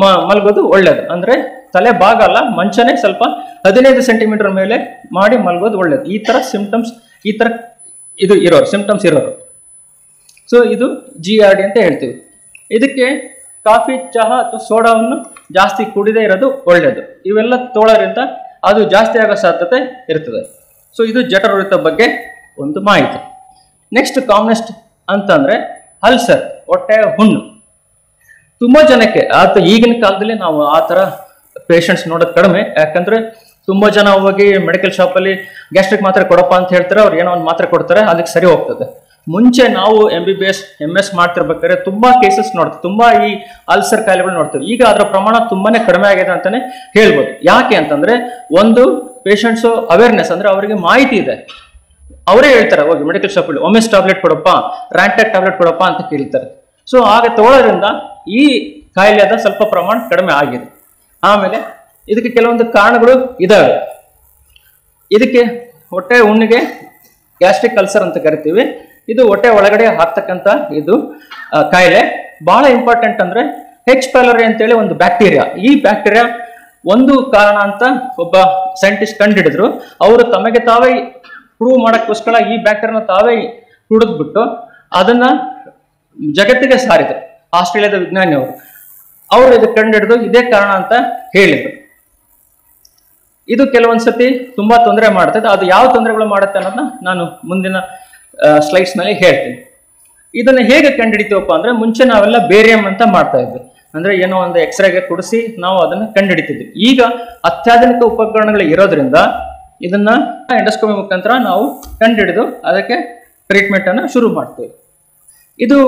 ಮಲಗೋದು ಒಳ್ಳೇದು. ಅಂದ್ರೆ ತಲೆ ಭಾಗ ಅಲ್ಲ, ಮಂಚನೆ ಸ್ವಲ್ಪ 15 ಸೆಂಟಿಮೀಟರ್ ಮೇಲೆ ಮಾಡಿ ಮಲಗೋದು ಒಳ್ಳೇದು. ಈ ತರ ಸಿಂಪ್ಟಮ್ಸ್ ಇದು ಇರೋರು ಸಿಂಪ್ಟಮ್ಸ್ ಇರೋರು. ಸೊ ಇದು GERD ಅಂತ ಹೇಳ್ತೀವಿ. ಇದಕ್ಕೆ ಕಾಫಿ, ಚಹಾ ಅಥವಾ ಸೋಡಾವನ್ನು ಜಾಸ್ತಿ ಕುಡಿದೇ ಇರೋದು ಒಳ್ಳೆಯದು. ಇವೆಲ್ಲ ತೋಳೋದ್ರಿಂದ ಅದು ಜಾಸ್ತಿ ಆಗೋ ಸಾಧ್ಯತೆ ಇರ್ತದೆ. ಸೊ ಇದು ಜಠರವೃತ್ತ ಬಗ್ಗೆ ಒಂದು ಮಾಹಿತಿ. ನೆಕ್ಸ್ಟ್ ಕಾಮನೆಸ್ಟ್ ಅಂತಂದ್ರೆ ಅಲ್ಸರ್, ಹೊಟ್ಟೆಯ ಹುಣ್ಣು. ತುಂಬಾ ಜನಕ್ಕೆ ಈಗಿನ ಕಾಲದಲ್ಲಿ ನಾವು ಆ ತರ ಪೇಷಂಟ್ಸ್ ನೋಡೋದು ಕಡಿಮೆ. ಯಾಕಂದ್ರೆ ತುಂಬಾ ಜನ ಹೋಗಿ ಮೆಡಿಕಲ್ ಶಾಪಲ್ಲಿ ಗ್ಯಾಸ್ಟ್ರಿಕ್ ಮಾತ್ರೆ ಕೊಡಪ್ಪ ಅಂತ ಹೇಳ್ತಾರೆ, ಅವ್ರು ಏನೋ ಒಂದು ಮಾತ್ರೆ ಕೊಡ್ತಾರೆ, ಅದಕ್ಕೆ ಸರಿ ಹೋಗ್ತದೆ. ಮುಂಚೆ ನಾವು MBBS MS ಮಾಡ್ತಿರ್ಬೇಕಾದ್ರೆ ತುಂಬಾ ಕೇಸಸ್ ನೋಡ್ತೀವಿ, ತುಂಬಾ ಈ ಅಲ್ಸರ್ ಕಾಯಿಲೆಗಳು ನೋಡ್ತೀವಿ. ಈಗ ಅದರ ಪ್ರಮಾಣ ತುಂಬಾನೇ ಕಡಿಮೆ ಆಗಿದೆ ಅಂತಾನೆ ಹೇಳ್ಬೋದು. ಯಾಕೆ ಅಂತಂದ್ರೆ ಒಂದು ಪೇಷಂಟ್ಸ್ ಅವೇರ್ನೆಸ್, ಅಂದ್ರೆ ಅವರಿಗೆ ಮಾಹಿತಿ ಇದೆ, ಅವರೇ ಹೇಳ್ತಾರೆ ಹೋಗಿ ಮೆಡಿಕಲ್ ಶಾಪಲ್ಲಿ ಒಮೆಸ್ ಟ್ಯಾಬ್ಲೆಟ್ ಕೊಡಪ್ಪ, ರ್ಯಾಂಟ್ಯಾಕ್ ಟ್ಯಾಬ್ಲೆಟ್ ಕೊಡಪ್ಪ ಅಂತ ಕೇಳ್ತಾರೆ. ಸೊ ಹಾಗೆ ತಗೊಳ್ಳೋದ್ರಿಂದ ಈ ಕಾಯಿಲೆದ ಸ್ವಲ್ಪ ಪ್ರಮಾಣ ಕಡಿಮೆ ಆಗಿದೆ. ಆಮೇಲೆ ಇದಕ್ಕೆ ಕೆಲವೊಂದು ಕಾರಣಗಳು ಇದಾವೆ. ಇದಕ್ಕೆ ಹೊಟ್ಟೆ ಹುಣ್ಣಿಗೆ ಗ್ಯಾಸ್ಟ್ರಿಕ್ ಅಲ್ಸರ್ ಅಂತ ಕರಿತೀವಿ. ಇದು ಹೊಟ್ಟೆ ಒಳಗಡೆ ಹಾಕ್ತಕ್ಕಂಥ ಇದು ಕಾಯಿಲೆ. ಬಹಳ ಇಂಪಾರ್ಟೆಂಟ್ ಅಂದ್ರೆ H. pylori ಅಂತೇಳಿ ಒಂದು ಬ್ಯಾಕ್ಟೀರಿಯಾ. ಈ ಬ್ಯಾಕ್ಟೀರಿಯಾ ಒಂದು ಕಾರಣ ಅಂತ ಒಬ್ಬ ಸೈಂಟಿಸ್ಟ್ ಕಂಡುಹಿಡಿದ್ರು. ಅವರು ತಮಗೆ ತಾವೇ ಪ್ರೂವ್ ಮಾಡಕ್ಕೋಸ್ಕರ ಈ ಬ್ಯಾಕ್ಟೀರಿಯಾನ ತಾವೇ ಕುಡಿದ್ಬಿಟ್ಟು ಅದನ್ನ ಜಗತ್ತಿಗೆ ಸಾರಿದ್ರು. ಆಸ್ಟ್ರೇಲಿಯಾದ ವಿಜ್ಞಾನಿ ಅವರು ಇದಕ್ಕೆ ಕಂಡುಹಿಡಿದು ಇದೇ ಕಾರಣ ಅಂತ ಹೇಳಿದ್ರು. ಇದು ಕೆಲವೊಂದ್ಸತಿ ತುಂಬಾ ತೊಂದರೆ ಮಾಡುತ್ತೆ. ಅದು ಯಾವ ತೊಂದರೆಗಳು ಮಾಡುತ್ತೆ ಅನ್ನೋದನ್ನ ನಾನು ಮುಂದಿನ ಸ್ಲೈಡ್ಸ್ ನಲ್ಲಿ ಹೇಳ್ತೀನಿ. ಇದನ್ನ ಹೇಗೆ ಕಂಡುಹಿಡಿತೀವಪ್ಪ ಅಂದ್ರೆ ಮುಂಚೆ ನಾವೆಲ್ಲ ಬೇರಿಯಂ ಅಂತ ಮಾಡ್ತಾ ಇದ್ವಿ. ಅಂದ್ರೆ ಏನೋ ಒಂದು ಎಕ್ಸ್ರೇಗೆ ಕುಡಿಸಿ ನಾವು ಅದನ್ನ ಕಂಡುಹಿಡಿತಿದ್ವಿ. ಈಗ ಅತ್ಯಾಧುನಿಕ ಉಪಕರಣಗಳು ಇರೋದ್ರಿಂದ ಇದನ್ನ ಎಂಡೋಸ್ಕೋಪಿ ಮುಖಾಂತರ ನಾವು ಕಂಡುಹಿಡಿದು ಅದಕ್ಕೆ ಟ್ರೀಟ್ಮೆಂಟ್ ಅನ್ನ ಶುರು ಮಾಡ್ತೀವಿ. ಇದು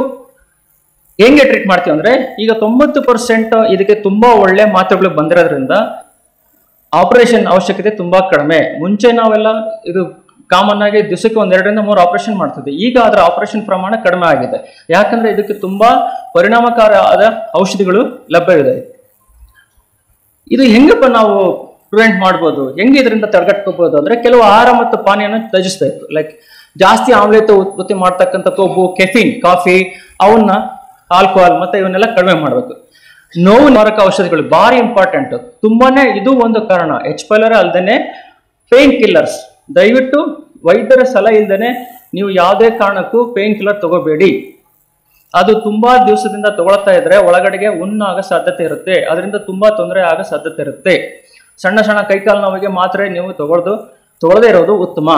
ಹೆಂಗೆ ಟ್ರೀಟ್ ಮಾಡ್ತೀವಿ ಅಂದ್ರೆ ಈಗ 90% ಇದಕ್ಕೆ ತುಂಬಾ ಒಳ್ಳೆ ಮಾತ್ರೆಗಳು ಬಂದಿರೋದ್ರಿಂದ ಆಪರೇಷನ್ ಅವಶ್ಯಕತೆ ತುಂಬಾ ಕಡಿಮೆ. ಮುಂಚೆ ನಾವೆಲ್ಲ ಇದು ಕಾಮನ್ ಆಗಿ ದಿವಸಕ್ಕೆ 2 ರಿಂದ 3 ಆಪರೇಷನ್ ಮಾಡ್ತಿದ್ವಿ. ಈಗ ಅದರ ಆಪರೇಷನ್ ಪ್ರಮಾಣ ಕಡಿಮೆ ಆಗಿದೆ. ಯಾಕಂದ್ರೆ ಇದಕ್ಕೆ ತುಂಬಾ ಪರಿಣಾಮಕಾರಿಯಾದ ಔಷಧಿಗಳು ಲಭ್ಯವಿದೆ. ಇದು ಹೆಂಗಪ್ಪ ನಾವು ಪ್ರಿವೆಂಟ್ ಮಾಡ್ಬೋದು, ಹೆಂಗೆ ಇದರಿಂದ ತಡೆಗಟ್ಕೋಬಹುದು ಅಂದ್ರೆ ಕೆಲವು ಆಹಾರ ಮತ್ತು ಪಾನೀಯನ ತ್ಯಜಿಸಬೇಕು. ಲೈಕ್ ಜಾಸ್ತಿ ಆಮ್ಲತೆ ಉತ್ಪತ್ತಿ ಮಾಡ್ತಕ್ಕಂಥ ಕೊಬ್ಬು, ಕೆಫಿನ್, ಕಾಫಿ, ಅವನ್ನ ಆಲ್ಕೋಹಾಲ್ ಮತ್ತೆ ಇವನ್ನೆಲ್ಲ ಕಡಿಮೆ ಮಾಡಬೇಕು. ನೋವು ನಿವಾರಕ ಔಷಧಿಗಳು ಭಾರಿ ಇಂಪಾರ್ಟೆಂಟ್. ತುಂಬಾನೇ ಇದು ಒಂದು ಕಾರಣ. H. pylori ಅಲ್ದೇನೆ ಪೇನ್ ಕಿಲ್ಲರ್ಸ್, ದಯವಿಟ್ಟು ವೈದ್ಯರ ಸಲಹೆ ಇಲ್ದೇನೆ ನೀವು ಯಾವುದೇ ಕಾರಣಕ್ಕೂ ಪೇನ್ ಕಿಲ್ಲರ್ ತಗೋಬೇಡಿ. ಅದು ತುಂಬಾ ದಿವಸದಿಂದ ತಗೊಳ್ತಾ ಇದ್ರೆ ಒಳಗಡೆಗೆ ಹುಣ್ಣಾಗೋ ಸಾಧ್ಯತೆ ಇರುತ್ತೆ. ಅದರಿಂದ ತುಂಬಾ ತೊಂದರೆ ಆಗೋ ಸಾಧ್ಯತೆ ಇರುತ್ತೆ. ಸಣ್ಣ ಸಣ್ಣ ಕೈಕಾಲು ನೋವಿಗೆ ಮಾತ್ರೆ ನೀವು ತಗೊಳ್ಳದೇ ಇರೋದು ಉತ್ತಮ.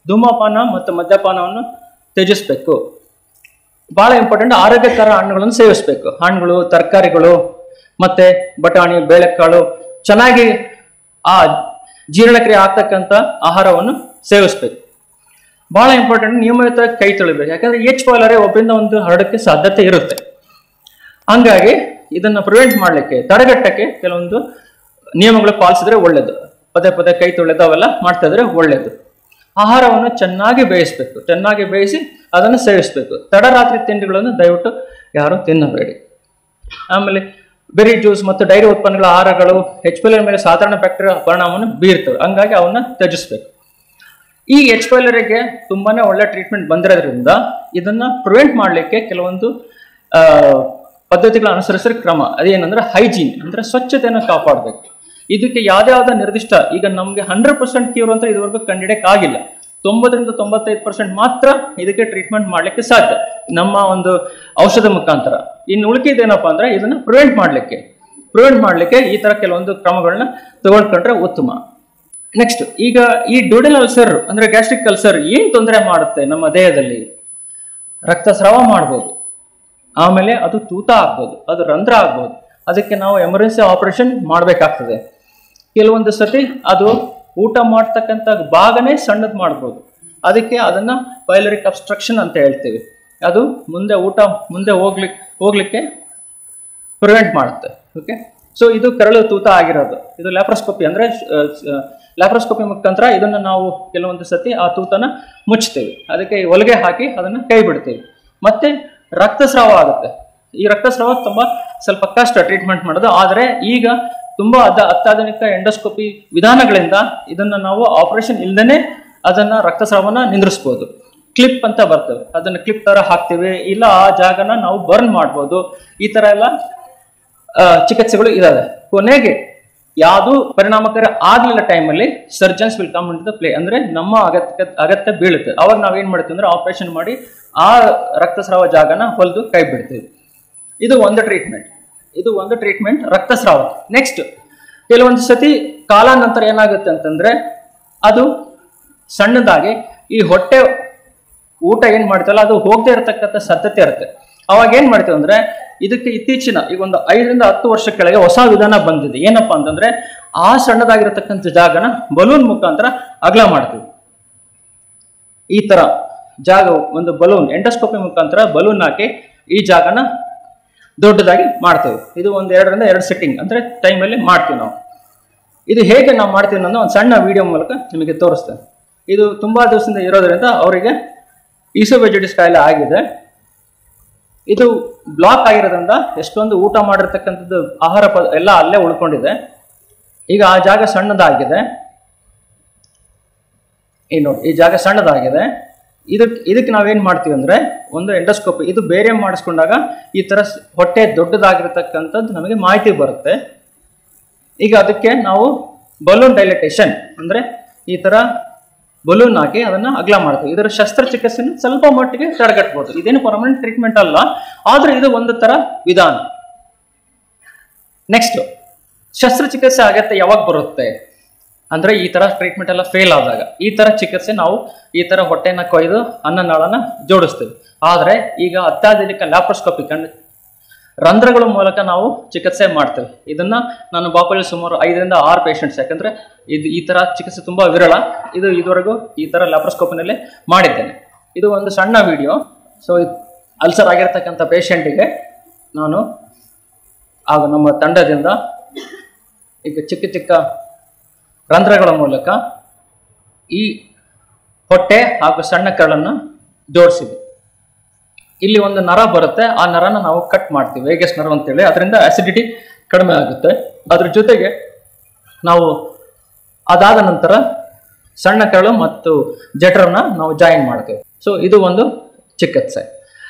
ಧೂಮಪಾನ ಮತ್ತು ಮದ್ಯಪಾನವನ್ನು ತ್ಯಜಿಸಬೇಕು. ಬಹಳ ಇಂಪಾರ್ಟೆಂಟ್, ಆರೋಗ್ಯಕರ ಹಣ್ಣುಗಳನ್ನು ಸೇವಿಸಬೇಕು. ಹಣ್ಣುಗಳು, ತರಕಾರಿಗಳು ಮತ್ತೆ ಬಟಾಣಿ, ಬೇಳೆಕಾಳು, ಚೆನ್ನಾಗಿ ಆ ಜೀರ್ಣಕ್ರಿಯೆ ಆಗ್ತಕ್ಕಂಥ ಆಹಾರವನ್ನು ಸೇವಿಸಬೇಕು. ಬಹಳ ಇಂಪಾರ್ಟೆಂಟ್, ನಿಯಮಿತವಾಗಿ ಕೈ ತೊಳಿಬೇಕು. ಯಾಕಂದ್ರೆ H. pylori ಒಬ್ಬರಿಂದ ಒಂದು ಹರಡಕ್ಕೆ ಸಾಧ್ಯತೆ ಇರುತ್ತೆ. ಹಂಗಾಗಿ ಇದನ್ನ ಪ್ರಿವೆಂಟ್ ಮಾಡ್ಲಿಕ್ಕೆ, ತಡೆಗಟ್ಟಕ್ಕೆ ಕೆಲವೊಂದು ನಿಯಮಗಳು ಪಾಲಿಸಿದ್ರೆ ಒಳ್ಳೇದು. ಪದೇ ಕೈ ತೊಳೆದು ಅವೆಲ್ಲ ಮಾಡ್ತಾ ಇದ್ರೆ ಒಳ್ಳೇದು. ಆಹಾರವನ್ನು ಚೆನ್ನಾಗಿ ಬೇಯಿಸಬೇಕು. ಚೆನ್ನಾಗಿ ಬೇಯಿಸಿ ಅದನ್ನು ಸೇವಿಸಬೇಕು. ತಡರಾತ್ರಿ ತಿಂಡಿಗಳನ್ನು ದಯವಿಟ್ಟು ಯಾರು ತಿನ್ನಬೇಡಿ. ಆಮೇಲೆ ಬೆರಿ ಜ್ಯೂಸ್ ಮತ್ತು ಡೈರಿ ಉತ್ಪನ್ನಗಳ ಆಹಾರಗಳು H. pylori ಮೇಲೆ ಸಾಧಾರಣ ಬ್ಯಾಕ್ಟೀರಿಯಾ ಪರಿಣಾಮವನ್ನು ಬೀರ್ತವೆ. ಹಂಗಾಗಿ ಅವನ್ನ ತ್ಯಜಿಸಬೇಕು. ಈ H. pyloriಗೆ ತುಂಬಾನೇ ಒಳ್ಳೆ ಟ್ರೀಟ್ಮೆಂಟ್ ಬಂದಿರೋದ್ರಿಂದ ಇದನ್ನ ಪ್ರಿವೆಂಟ್ ಮಾಡಲಿಕ್ಕೆ ಕೆಲವೊಂದು ಪದ್ಧತಿಗಳ ಅನುಸರಿಸಿದ ಕ್ರಮ ಅದೇನಂದ್ರೆ ಹೈಜೀನ್, ಅಂದ್ರೆ ಸ್ವಚ್ಛತೆಯನ್ನು ಕಾಪಾಡಬೇಕು. ಇದಕ್ಕೆ ಯಾವ್ದಾವ್ದ ನಿರ್ದಿಷ್ಟ, ಈಗ ನಮ್ಗೆ 100% ಕ್ಯೂರ್ ಅಂತ ಇದುವರೆಗೂ ಕಂಡಿಡಿಯಕ್ಕೆ ಆಗಿಲ್ಲ. 90 ರಿಂದ 95% ಮಾತ್ರ ಇದಕ್ಕೆ ಟ್ರೀಟ್ಮೆಂಟ್ ಮಾಡ್ಲಿಕ್ಕೆ ಸಾಧ್ಯ ನಮ್ಮ ಒಂದು ಔಷಧ ಮುಖಾಂತರ. ಇನ್ನು ಉಳಿಕೆದೇನಪ್ಪ ಅಂದ್ರೆ ಇದನ್ನ ಪ್ರಿವೆಂಟ್ ಮಾಡ್ಲಿಕ್ಕೆ ಈ ತರ ಕೆಲವೊಂದು ಕ್ರಮಗಳನ್ನ ತಗೊಳ್ಕೊಂಡ್ರೆ ಉತ್ತಮ. ನೆಕ್ಸ್ಟ್, ಈಗ ಈ ಡ್ಯೂಡೆನಲ್ ಅಲ್ಸರ್ ಅಂದ್ರೆ ಗ್ಯಾಸ್ಟ್ರಿಕ್ ಅಲ್ಸರ್ ಏನ್ ತೊಂದರೆ ಮಾಡುತ್ತೆ ನಮ್ಮ ದೇಹದಲ್ಲಿ? ರಕ್ತಸ್ರಾವ ಮಾಡ್ಬೋದು, ಆಮೇಲೆ ಅದು ತೂತ ಆಗ್ಬೋದು, ಅದು ರಂಧ್ರ ಆಗ್ಬೋದು. ಅದಕ್ಕೆ ನಾವು ಎಮರ್ಜೆನ್ಸಿ ಆಪರೇಷನ್ ಮಾಡಬೇಕಾಗ್ತದೆ. ಕೆಲವೊಂದು ಸತಿ ಅದು ಊಟ ಮಾಡ್ತಕ್ಕಂಥ ಭಾಗನೇ ಸಣ್ಣದ್ ಮಾಡ್ಬೋದು. ಅದಕ್ಕೆ ಅದನ್ನ ಪೈಲರಿಕ್ ಅಬ್ಸ್ಟ್ರಕ್ಷನ್ ಅಂತ ಹೇಳ್ತೀವಿ. ಅದು ಊಟ ಮುಂದೆ ಹೋಗ್ಲಿಕ್ಕೆ ಪ್ರಿವೆಂಟ್ ಮಾಡುತ್ತೆ. ಓಕೆ, ಸೊ ಇದು ಕರಳು ತೂತ ಆಗಿರೋದು. ಇದು ಲ್ಯಾಪ್ರೋಸ್ಕೋಪಿ ಅಂದ್ರೆ ಲ್ಯಾಪ್ರೋಸ್ಕೋಪಿ ಮುಖಾಂತರ ಇದನ್ನ ನಾವು ಕೆಲವೊಂದು ಸತಿ ಆ ತೂತನ ಮುಚ್ತೇವೆ, ಅದಕ್ಕೆ ಹೊಲಿಗೆ ಹಾಕಿ ಅದನ್ನ ಕೈ ಬಿಡ್ತೇವೆ. ಮತ್ತೆ ರಕ್ತಸ್ರಾವ ಆಗುತ್ತೆ. ಈ ರಕ್ತಸ್ರಾವ ತುಂಬಾ ಸ್ವಲ್ಪ ಕಷ್ಟ ಟ್ರೀಟ್ಮೆಂಟ್ ಮಾಡೋದು. ಆದರೆ ಈಗ ತುಂಬಾ ಅತ್ಯಾಧುನಿಕ ಎಂಡೋಸ್ಕೋಪಿ ವಿಧಾನಗಳಿಂದ ಇದನ್ನ ನಾವು ಆಪರೇಷನ್ ಇಲ್ದೇನೆ ಅದನ್ನ ರಕ್ತಸ್ರಾವನ ನಿಂದ್ರಿಸ್ಬೋದು. ಕ್ಲಿಪ್ ಅಂತ ಬರ್ತವೆ, ಅದನ್ನ ಕ್ಲಿಪ್ ತರ ಹಾಕ್ತೇವೆ, ಇಲ್ಲ ಆ ಜಾಗನ ನಾವು ಬರ್ನ್ ಮಾಡ್ಬೋದು. ಈ ತರ ಎಲ್ಲ ಚಿಕಿತ್ಸೆಗಳು ಇದಾವೆ. ಕೊನೆಗೆ ಯಾವುದು ಪರಿಣಾಮಕಾರಿ ಆಗ್ಲಿಲ್ಲ ಟೈಮಲ್ಲಿ surgeons will come into the play. ಅಂದ್ರೆ ನಮ್ಮ ಅಗತ್ಯ ಬೀಳುತ್ತೆ. ಅವಾಗ ನಾವೇನ್ ಮಾಡ್ತೀವಿ ಅಂದ್ರೆ ಆಪರೇಷನ್ ಮಾಡಿ ಆ ರಕ್ತಸ್ರಾವ ಜಾಗನ ಹೊಲಿದು ಕೈ ಬಿಡ್ತೀವಿ. ಇದು ಒಂದು ಟ್ರೀಟ್ಮೆಂಟ್ ರಕ್ತಸ್ರಾವ. ನೆಕ್ಸ್ಟ್ ಕೆಲವೊಂದು ಸತಿ ಕಾಲಾನಂತರ ಏನಾಗುತ್ತೆ ಅಂತಂದ್ರೆ ಅದು ಸಣ್ಣದಾಗಿ ಈ ಹೊಟ್ಟೆ ಊಟ ಏನ್ ಮಾಡ್ತಲ್ಲ ಅದು ಹೋಗದೆ ಇರತಕ್ಕಂಥ ಸಾಧ್ಯತೆ ಇರುತ್ತೆ. ಅವಾಗ ಏನ್ ಮಾಡ್ತೀವಿ ಅಂದ್ರೆ ಇದಕ್ಕೆ ಇತ್ತೀಚಿನ ಈಗ ಒಂದು 5 ರಿಂದ 10 ವರ್ಷ ಕೆಳಗೆ ಹೊಸ ವಿಧಾನ ಬಂದಿದೆ. ಏನಪ್ಪಾ ಅಂತಂದ್ರೆ ಆ ಸಣ್ಣದಾಗಿರತಕ್ಕಂಥ ಜಾಗನ ಬಲೂನ್ ಮುಖಾಂತರ ಅಗಲ ಮಾಡ್ತೀವಿ. ಈ ತರ ಜಾಗ ಒಂದು ಬಲೂನ್ ಎಂಡೋಸ್ಕೋಪಿ ಮುಖಾಂತರ ಬಲೂನ್ ಹಾಕಿ ಈ ಜಾಗನ ದೊಡ್ಡದಾಗಿ ಮಾಡ್ತೇವೆ. ಇದು ಒಂದು 2 ರಿಂದ 2 ಸೆಟ್ಟಿಂಗ್ ಅಂದ್ರೆ ಟೈಮಲ್ಲಿ ಮಾಡ್ತೀವಿ ನಾವು. ಇದು ಹೇಗೆ ನಾವು ಮಾಡ್ತೀವಿ ಅನ್ನೋದು ಒಂದು ಸಣ್ಣ ವಿಡಿಯೋ ಮೂಲಕ ನಿಮಗೆ ತೋರಿಸ್ತೇನೆ. ಇದು ತುಂಬಾ ದಿವಸದಿಂದ ಇರೋದ್ರಿಂದ ಅವರಿಗೆ ಈಸೋಫೇಜಿಟಿಸ್ ಕಾಯಿಲೆ ಆಗಿದೆ. ಇದು ಬ್ಲಾಕ್ ಆಗಿರೋದ್ರಿಂದ ಎಷ್ಟೊಂದು ಊಟ ಮಾಡಿರ್ತಕ್ಕಂಥದ್ದು ಆಹಾರ ಎಲ್ಲ ಅಲ್ಲೇ ಉಳ್ಕೊಂಡಿದೆ. ಈಗ ಆ ಜಾಗ ಸಣ್ಣದಾಗಿದೆ. ಈ ಜಾಗ ಸಣ್ಣದಾಗಿದೆ. ಇದಕ್ಕೆ ನಾವೇನ್ ಮಾಡ್ತೀವಿ ಅಂದ್ರೆ ಒಂದು ಎಂಡೋಸ್ಕೋಪಿ ಇದು ಬೇರೆ ಮಾಡಿಸ್ಕೊಂಡಾಗ ಈ ತರ ಹೊಟ್ಟೆ ದೊಡ್ಡದಾಗಿರ್ತಕ್ಕಂಥದ್ದು ನಮಗೆ ಮಾಹಿತಿ ಬರುತ್ತೆ. ಈಗ ಅದಕ್ಕೆ ನಾವು ಬಲೂನ್ ಡೈಲಟೇಷನ್ ಅಂದ್ರೆ ಈ ತರ ಬಲೂನ್ ಹಾಕಿ ಅದನ್ನ ಅಗಲ ಮಾಡ್ತೀವಿ. ಇದರ ಶಸ್ತ್ರಚಿಕಿತ್ಸೆನ ಸ್ವಲ್ಪ ಮಟ್ಟಿಗೆ ತಡೆಗಟ್ಟಬಹುದು. ಇದೇನು ಪರ್ಮನೆಂಟ್ ಟ್ರೀಟ್ಮೆಂಟ್ ಅಲ್ಲ, ಆದ್ರೆ ಇದು ಒಂದು ತರ ವಿಧಾನ. ನೆಕ್ಸ್ಟ್ ಶಸ್ತ್ರಚಿಕಿತ್ಸೆ ಅಗತ್ಯ ಯಾವಾಗ ಬರುತ್ತೆ ಅಂದ್ರೆ ಈ ತರ ಟ್ರೀಟ್ಮೆಂಟ್ ಎಲ್ಲ ಫೇಲ್ ಆದಾಗ ಈ ತರ ಚಿಕಿತ್ಸೆ ನಾವು ಈ ತರ ಹೊಟ್ಟೆನ ಕೊಯ್ದು ಅನ್ನನಾಳನ ಜೋಡಿಸ್ತೀವಿ. ಆದ್ರೆ ಈಗ ಅತ್ಯಾಧುನಿಕ ಲ್ಯಾಪ್ರೋಸ್ಕೋಪಿ ರಂಧ್ರಗಳ ಮೂಲಕ ನಾವು ಚಿಕಿತ್ಸೆ ಮಾಡ್ತೇವೆ. ಇದನ್ನ ನಾನು ಬಾಪಲ್ಲಿ ಸುಮಾರು 5 ರಿಂದ 6 ಪೇಷಂಟ್ಸ್, ಯಾಕಂದ್ರೆ ಈ ತರ ಚಿಕಿತ್ಸೆ ತುಂಬಾ ವಿರಳ. ಇದು ಇದುವರೆಗೂ ಈ ತರ ಲ್ಯಾಪ್ರೋಸ್ಕೋಪಿನಲ್ಲಿ ಮಾಡಿದ್ದೇನೆ. ಇದು ಒಂದು ಸಣ್ಣ ವಿಡಿಯೋ. ಸೊ ಅಲ್ಸರ್ ಆಗಿರ್ತಕ್ಕಂಥ ಪೇಷಂಟಿಗೆ ನಾನು ಹಾಗೂ ನಮ್ಮ ತಂಡದಿಂದ ಈಗ ಚಿಕ್ಕ ಚಿಕ್ಕ ರಂಧ್ರಗಳ ಮೂಲಕ ಈ ಹೊಟ್ಟೆ ಹಾಗೂ ಸಣ್ಣ ಕರಳನ್ನು ಜೋಡಿಸಿದೆ. ಇಲ್ಲಿ ಒಂದು ನರ ಬರುತ್ತೆ, ಆ ನರನ ನಾವು ಕಟ್ ಮಾಡ್ತೀವಿ, ವೇಗಸ್ ನರ ಅಂತೇಳಿ. ಅದರಿಂದ ಅಸಿಡಿಟಿ ಕಡಿಮೆ ಆಗುತ್ತೆ. ಅದ್ರ ಜೊತೆಗೆ ನಾವು ಅದಾದ ನಂತರ ಸಣ್ಣ ಕರಳು ಮತ್ತು ಜಠರನ್ನ ನಾವು ಜಾಯಿನ್ ಮಾಡ್ತೇವೆ. ಸೊ ಇದು ಒಂದು ಚಿಕಿತ್ಸೆ.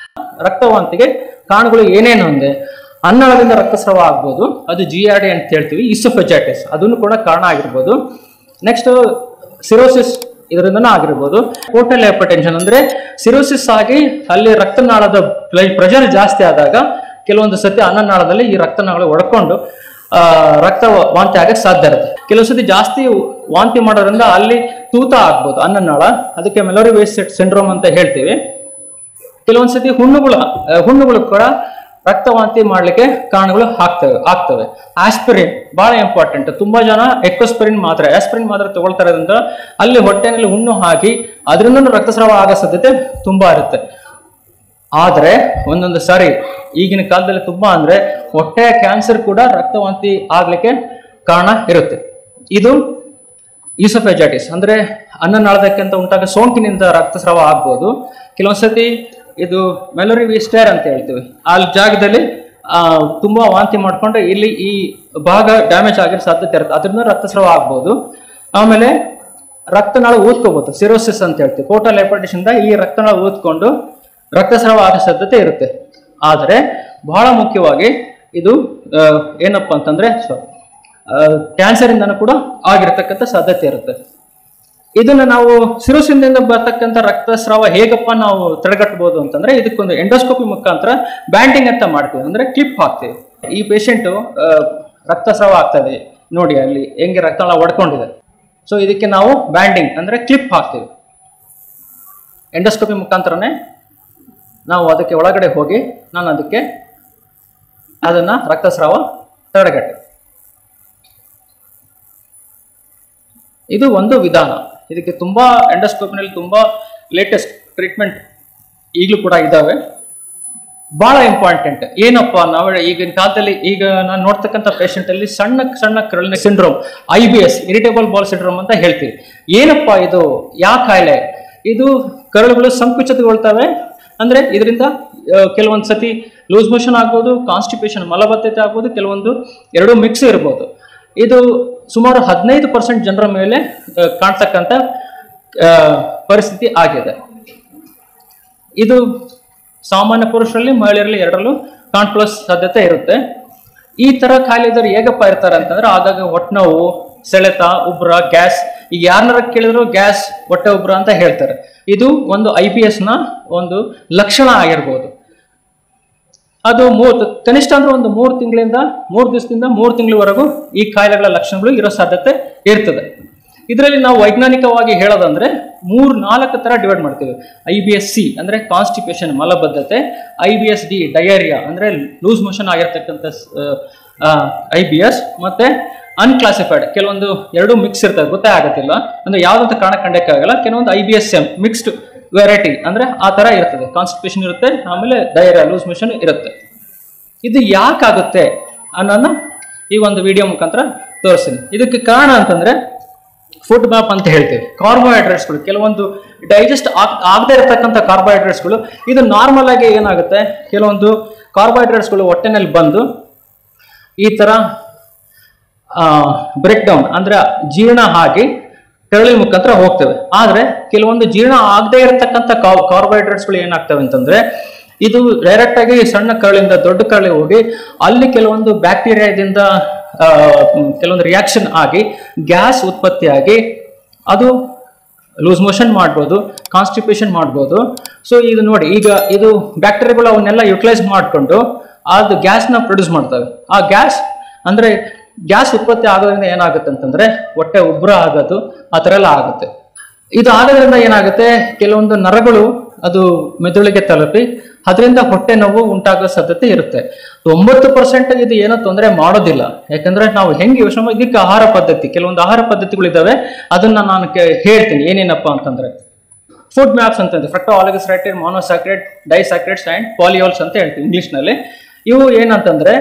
ರಕ್ತವಾಂತಿಗೆ ಕಾರಣಗಳು ಏನೇನು ಅಂದ್ರೆ ಅನ್ನಳದಿಂದ ರಕ್ತಸ್ರಾವ ಆಗ್ಬೋದು, ಅದು GERD ಅಂತ ಹೇಳ್ತೀವಿ. ಈಸೋಫೇಜಿಟಿಸ್ ಅದನ್ನು ಕೂಡ ಕಾರಣ ಆಗಿರ್ಬೋದು. ನೆಕ್ಸ್ಟ್ ಸಿರೋಸಿಸ್ ಇದರಿಂದನೂ ಆಗಿರ್ಬೋದು. ಪೋರ್ಟಲ್ ಹೈಪರ್ಟೆನ್ಷನ್ ಅಂದ್ರೆ ಸಿರೋಸಿಸ್ ಆಗಿ ಅಲ್ಲಿ ರಕ್ತನಾಳದ ಪ್ರೆಷರ್ ಜಾಸ್ತಿ ಆದಾಗ ಕೆಲವೊಂದು ಸತಿ ಅನ್ನನಾಳದಲ್ಲಿ ಈ ರಕ್ತನಾಳಗಳು ಒಡ್ಕೊಂಡು ರಕ್ತ ವಾಂತಿ ಆಗಕ್ಕೆ ಸಾಧ್ಯ ಇರುತ್ತೆ. ಕೆಲವು ಸತಿ ಜಾಸ್ತಿ ವಾಂತಿ ಮಾಡೋದ್ರಿಂದ ಅಲ್ಲಿ ತೂತ ಆಗ್ಬೋದು ಅನ್ನನಾಳ, ಅದಕ್ಕೆ ಮೆಲೋರಿ ವೇಸ್ಟ್ ಸಿಂಡ್ರೋಮ್ ಅಂತ ಹೇಳ್ತೀವಿ. ಕೆಲವೊಂದ್ಸತಿ ಹುಣ್ಣುಗಳು ಕೂಡ ರಕ್ತವಾಂತಿ ಮಾಡ್ಲಿಕ್ಕೆ ಕಾರಣಗಳು ಆಗ್ತವೆ. ಆಸ್ಪಿರಿನ್ ಬಹಳ ಇಂಪಾರ್ಟೆಂಟ್. ತುಂಬಾ ಜನ ಎಕೋಸ್ಪಿರಿನ್ ಮಾತ್ರ ತಗೊಳ್ತಾ ಇರೋದ್ರಿಂದ ಅಲ್ಲಿ ಹೊಟ್ಟೆನಲ್ಲಿ ಹುಣ್ಣು ಹಾಕಿ ಅದರಿಂದ ರಕ್ತಸ್ರಾವ ಆಗೋ ಸಾಧ್ಯತೆ ತುಂಬಾ ಇರುತ್ತೆ. ಆದ್ರೆ ಒಂದೊಂದು ಸಾರಿ ಈಗಿನ ಕಾಲದಲ್ಲಿ ತುಂಬಾ ಅಂದ್ರೆ ಹೊಟ್ಟೆಯ ಕ್ಯಾನ್ಸರ್ ಕೂಡ ರಕ್ತವಾಂತಿ ಆಗ್ಲಿಕ್ಕೆ ಕಾರಣ ಇರುತ್ತೆ. ಇದು ಈಸೋಫೇಜಿಟಿಸ್ ಅಂದ್ರೆ ಅನ್ನನಾಳದಕ್ಕಿಂತ ಉಂಟಾಗ ಸೋಂಕಿನಿಂದ ರಕ್ತಸ್ರಾವ ಆಗ್ಬೋದು. ಕೆಲವೊಂದ್ಸತಿ ಇದು ಮೆಲೋರಿ ವಿಸ್ಟರ್ ಅಂತ ಹೇಳ್ತೀವಿ. ಆ ಜಾಗದಲ್ಲಿ ತುಂಬಾ ವಾಂತಿ ಮಾಡ್ಕೊಂಡು ಇಲ್ಲಿ ಈ ಭಾಗ ಡ್ಯಾಮೇಜ್ ಆಗಿರೋ ಸಾಧ್ಯತೆ ಇರುತ್ತೆ, ಅದರಿಂದ ರಕ್ತಸ್ರಾವ ಆಗ್ಬೋದು. ಆಮೇಲೆ ರಕ್ತನಾಳ ಊದ್ಕೋಬಹುದು, ಸಿರೋಸಿಸ್ ಅಂತ ಹೇಳ್ತೀವಿ. ಪೋರ್ಟಲ್ ಹೈಪರ್ಟೆನ್ಷನ್ ಈ ರಕ್ತನಾಳ ಊದ್ಕೊಂಡು ರಕ್ತಸ್ರಾವ ಆಗೋ ಸಾಧ್ಯತೆ ಇರುತ್ತೆ. ಆದರೆ ಬಹಳ ಮುಖ್ಯವಾಗಿ ಇದು ಏನಪ್ಪಾ ಅಂತಂದ್ರೆ ಕ್ಯಾನ್ಸರ್ ಇಂದನೂ ಕೂಡ ಆಗಿರತಕ್ಕಂಥ ಸಾಧ್ಯತೆ ಇರುತ್ತೆ. ಇದನ್ನ ನಾವು ಸಿರೋಸಿನ್ದಿಂದ ಬರ್ತಕ್ಕಂಥ ರಕ್ತಸ್ರಾವ ಹೇಗಪ್ಪ ನಾವು ತಡೆಗಟ್ಟಬಹುದು ಅಂತಂದ್ರೆ ಇದಕ್ಕೊಂದು ಎಂಡೋಸ್ಕೋಪಿ ಮುಖಾಂತರ ಬ್ಯಾಂಡಿಂಗ್ ಅಂತ ಮಾಡ್ತೀವಿ, ಅಂದ್ರೆ ಕ್ಲಿಪ್ ಹಾಕ್ತೀವಿ. ಈ ಪೇಷಂಟ್ ರಕ್ತಸ್ರಾವ ಆಗ್ತದೆ ನೋಡಿ, ಅಲ್ಲಿ ಹೆಂಗೆ ರಕ್ತನಾಳ ಒಡ್ಕೊಂಡಿದೆ. ಸೊ ಇದಕ್ಕೆ ನಾವು ಬ್ಯಾಂಡಿಂಗ್ ಅಂದ್ರೆ ಕ್ಲಿಪ್ ಹಾಕ್ತೀವಿ. ಎಂಡೋಸ್ಕೋಪಿ ಮುಖಾಂತರನೇ ನಾವು ಅದಕ್ಕೆ ಒಳಗಡೆ ಹೋಗಿ ನಾನು ಅದಕ್ಕೆ ಅದನ್ನ ರಕ್ತಸ್ರಾವ ತಡೆಗಟ್ಟೆ. ಇದು ಒಂದು ವಿಧಾನ. ಇದಕ್ಕೆ ತುಂಬಾ ಎಂಡೋಸ್ಕೋಪಿನಲ್ಲಿ ತುಂಬಾ ಲೇಟೆಸ್ಟ್ ಟ್ರೀಟ್ಮೆಂಟ್ ಈಗಲೂ ಕೂಡ ಇದ್ದಾವೆ. ಬಹಳ ಇಂಪಾರ್ಟೆಂಟ್. ಏನಪ್ಪಾ ನಾವು ಈಗಿನ ಕಾಲದಲ್ಲಿ ಈಗ ನಾನು ನೋಡ್ತಕ್ಕಂಥ ಪೇಷಂಟ್ ಅಲ್ಲಿ ಸಣ್ಣ ಸಣ್ಣ ಕರಳಿನ syndrome, IBS irritable bowel syndrome ಅಂತ ಹೇಳ್ತೀವಿ. ಏನಪ್ಪಾ ಇದು, ಯಾವ ಕಾಯಿಲೆ ಇದು? ಕರಳುಗಳು ಸಂಕುಚಿತಗೊಳ್ತವೆ, ಅಂದ್ರೆ ಇದರಿಂದ ಕೆಲವೊಂದು ಸತಿ ಲೂಸ್ ಮೋಷನ್ ಆಗ್ಬೋದು, ಕಾನ್ಸ್ಟಿಪೇಷನ್ ಮಲಬದ್ಧತೆ ಆಗ್ಬೋದು, ಕೆಲವೊಂದು ಎರಡು ಮಿಕ್ಸ್ ಇರ್ಬೋದು. ಇದು ಸುಮಾರು 15% ಜನರ ಮೇಲೆ ಕಾಣ್ತಕ್ಕಂಥ ಪರಿಸ್ಥಿತಿ ಆಗಿದೆ. ಇದು ಸಾಮಾನ್ಯ ಪುರುಷರಲ್ಲಿ, ಮಹಿಳೆಯರಲ್ಲಿ ಎರಡರಲ್ಲೂ ಕಾಣ್ಕೊಳ್ಳೋ ಸಾಧ್ಯತೆ ಇರುತ್ತೆ. ಈ ತರ ಕಾಯಿಲೆ ಇದ್ದವ್ರು ಹೇಗಪ್ಪ ಇರ್ತಾರೆ ಅಂತಂದ್ರೆ ಆಗಾಗ ಹೊಟ್ಟೆ ನೋವು, ಸೆಳೆತ, ಉಬ್ರ, ಗ್ಯಾಸ್. ಈಗ ಯಾರನ್ನಾರ ಕೇಳಿದ್ರು ಗ್ಯಾಸ್, ಹೊಟ್ಟೆ ಉಬ್ರ ಅಂತ ಹೇಳ್ತಾರೆ. ಇದು ಒಂದು IBS ನ ಒಂದು ಲಕ್ಷಣ ಆಗಿರ್ಬೋದು. ಅದು ಕನಿಷ್ಠ ಅಂದ್ರೆ ಒಂದು 3 ತಿಂಗಳಿಂದ 3 ದಿವಸದಿಂದ 3 ತಿಂಗಳವರೆಗೂ ಈ ಕಾಯಿಲೆಗಳ ಲಕ್ಷಣಗಳು ಇರೋ ಸಾಧ್ಯತೆ ಇರ್ತದೆ. ಇದರಲ್ಲಿ ನಾವು ವೈಜ್ಞಾನಿಕವಾಗಿ ಹೇಳೋದಂದ್ರೆ 3-4 ತರ ಡಿವೈಡ್ ಮಾಡ್ತೀವಿ. IBS-C ಅಂದ್ರೆ ಕಾನ್ಸ್ಟಿಪೇಷನ್ ಮಲಬದ್ಧತೆ, IBS-D ಡಯೇರಿಯಾ ಅಂದ್ರೆ ಲೂಸ್ ಮೋಷನ್ ಆಗಿರ್ತಕ್ಕಂಥ IBS, ಮತ್ತೆ ಅನ್ಕ್ಲಾಸಿಫೈಡ್ ಕೆಲವೊಂದು ಎರಡು ಮಿಕ್ಸ್ ಇರ್ತದೆ, ಗೊತ್ತೇ ಆಗತ್ತಿಲ್ಲ ಅಂದ್ರೆ ಯಾವ್ದಂತ ಕಾರಣ ಕಂಡಕ್ಕಾಗಲ್ಲ. ಕೆಲವೊಂದು IBS-M ಮಿಕ್ಸ್ಡ್ ವೆರೈಟಿ ಅಂದ್ರೆ ಆ ತರ ಇರ್ತದೆ. ಕಾನ್ಸ್ಟಿಪೇಷನ್ ಇರುತ್ತೆ, ಆಮೇಲೆ ಡಯೇರಿಯಾ ಲೂಸ್ ಮೋಷನ್ ಇರುತ್ತೆ. ಇದು ಯಾಕಾಗುತ್ತೆ ಅನ್ನೋದನ್ನ ಈ ಒಂದು ವಿಡಿಯೋ ಮುಖಾಂತರ ತೋರಿಸ್ತೀನಿ. ಇದಕ್ಕೆ ಕಾರಣ ಅಂತಂದ್ರೆ ಫುಡ್ ಮ್ಯಾಪ್ ಅಂತ ಹೇಳ್ತೀವಿ. ಕಾರ್ಬೋಹೈಡ್ರೇಟ್ಸ್ಗಳು, ಕೆಲವೊಂದು ಡೈಜೆಸ್ಟ್ ಆಗದೆ ಇರತಕ್ಕಂಥ ಕಾರ್ಬೋಹೈಡ್ರೇಟ್ಸ್ಗಳು, ಇದು ನಾರ್ಮಲ್ ಆಗಿ ಏನಾಗುತ್ತೆ, ಕೆಲವೊಂದು ಕಾರ್ಬೋಹೈಡ್ರೇಟ್ಸ್ಗಳು ಹೊಟ್ಟೆನಲ್ಲಿ ಬಂದು ಈ ತರ ಬ್ರೇಕ್ ಡೌನ್ ಅಂದ್ರೆ ಜೀರ್ಣ ಆಗಿ ಕರಳಿನ ಮುಖಾಂತರ ಹೋಗ್ತವೆ. ಆದ್ರೆ ಕೆಲವೊಂದು ಜೀರ್ಣ ಆಗದೆ ಇರತಕ್ಕಂಥ ಕಾರ್ಬೋಹೈಡ್ರೇಟ್ಸ್ಗಳು ಏನಾಗ್ತವೆ ಅಂತಂದ್ರೆ ಇದು ಡೈರೆಕ್ಟ್ ಆಗಿ ಸಣ್ಣ ಕರಳಿಂದ ದೊಡ್ಡ ಕರಳಿಗೆ ಹೋಗಿ ಅಲ್ಲಿ ಕೆಲವೊಂದು ಬ್ಯಾಕ್ಟೀರಿಯಾದಿಂದ ಕೆಲವೊಂದು ರಿಯಾಕ್ಷನ್ ಆಗಿ ಗ್ಯಾಸ್ ಉತ್ಪತ್ತಿಯಾಗಿ ಅದು ಲೂಸ್ ಮೋಷನ್ ಮಾಡ್ಬೋದು, ಕಾನ್ಸ್ಟಿಪೇಷನ್ ಮಾಡ್ಬೋದು. ಸೊ ಇದು ನೋಡಿ, ಈಗ ಇದು ಬ್ಯಾಕ್ಟೀರಿಯಾಗಳು ಅವನ್ನೆಲ್ಲ ಯುಟಿಲೈಸ್ ಮಾಡಿಕೊಂಡು ಅದು ಗ್ಯಾಸ್ನ ಪ್ರೊಡ್ಯೂಸ್ ಮಾಡ್ತವೆ. ಆ ಗ್ಯಾಸ್ ಅಂದ್ರೆ ಗ್ಯಾಸ್ ಉತ್ಪತ್ತಿ ಆಗೋದ್ರಿಂದ ಏನಾಗುತ್ತೆ ಅಂತಂದ್ರೆ ಹೊಟ್ಟೆ ಉಬ್ರ ಆಗೋದು, ಆ ಥರ ಎಲ್ಲ ಆಗುತ್ತೆ. ಇದು ಆಗೋದ್ರಿಂದ ಏನಾಗುತ್ತೆ, ಕೆಲವೊಂದು ನರಗಳು ಅದು ಮೆದುಳಿಗೆ ತಲುಪಿ ಅದರಿಂದ ಹೊಟ್ಟೆ ನೋವು ಉಂಟಾಗೋ ಸಾಧ್ಯತೆ ಇರುತ್ತೆ. 90% ಇದು ಏನೋ ತೊಂದರೆ ಮಾಡೋದಿಲ್ಲ. ಯಾಕಂದ್ರೆ ನಾವು ಹೆಂಗೆ ಯೋಚನೆ ಇದಕ್ಕೆ ಆಹಾರ ಪದ್ಧತಿ, ಕೆಲವೊಂದು ಆಹಾರ ಪದ್ಧತಿಗಳಿದ್ದಾವೆ, ಅದನ್ನ ನಾನು ಹೇಳ್ತೀನಿ ಏನೇನಪ್ಪ ಅಂತಂದ್ರೆ. ಫುಡ್ ಮ್ಯಾಪ್ಸ್ ಅಂತಂದ್ರೆ ಫ್ರಕ್ಟೋ ಆಲಿಗೋಸ್ಯಾಕರೈಡ್, ಮೊನೋಸ್ಯಾಕರೈಡ್, ಡೈಸ್ಯಾಕರೈಡ್ಸ್ ಅಂಡ್ ಪಾಲಿಯೋಲ್ಸ್ ಅಂತ ಹೇಳ್ತೀವಿ ಇಂಗ್ಲಿಷ್ನಲ್ಲಿ. ಇವು ಏನಂತಂದ್ರೆ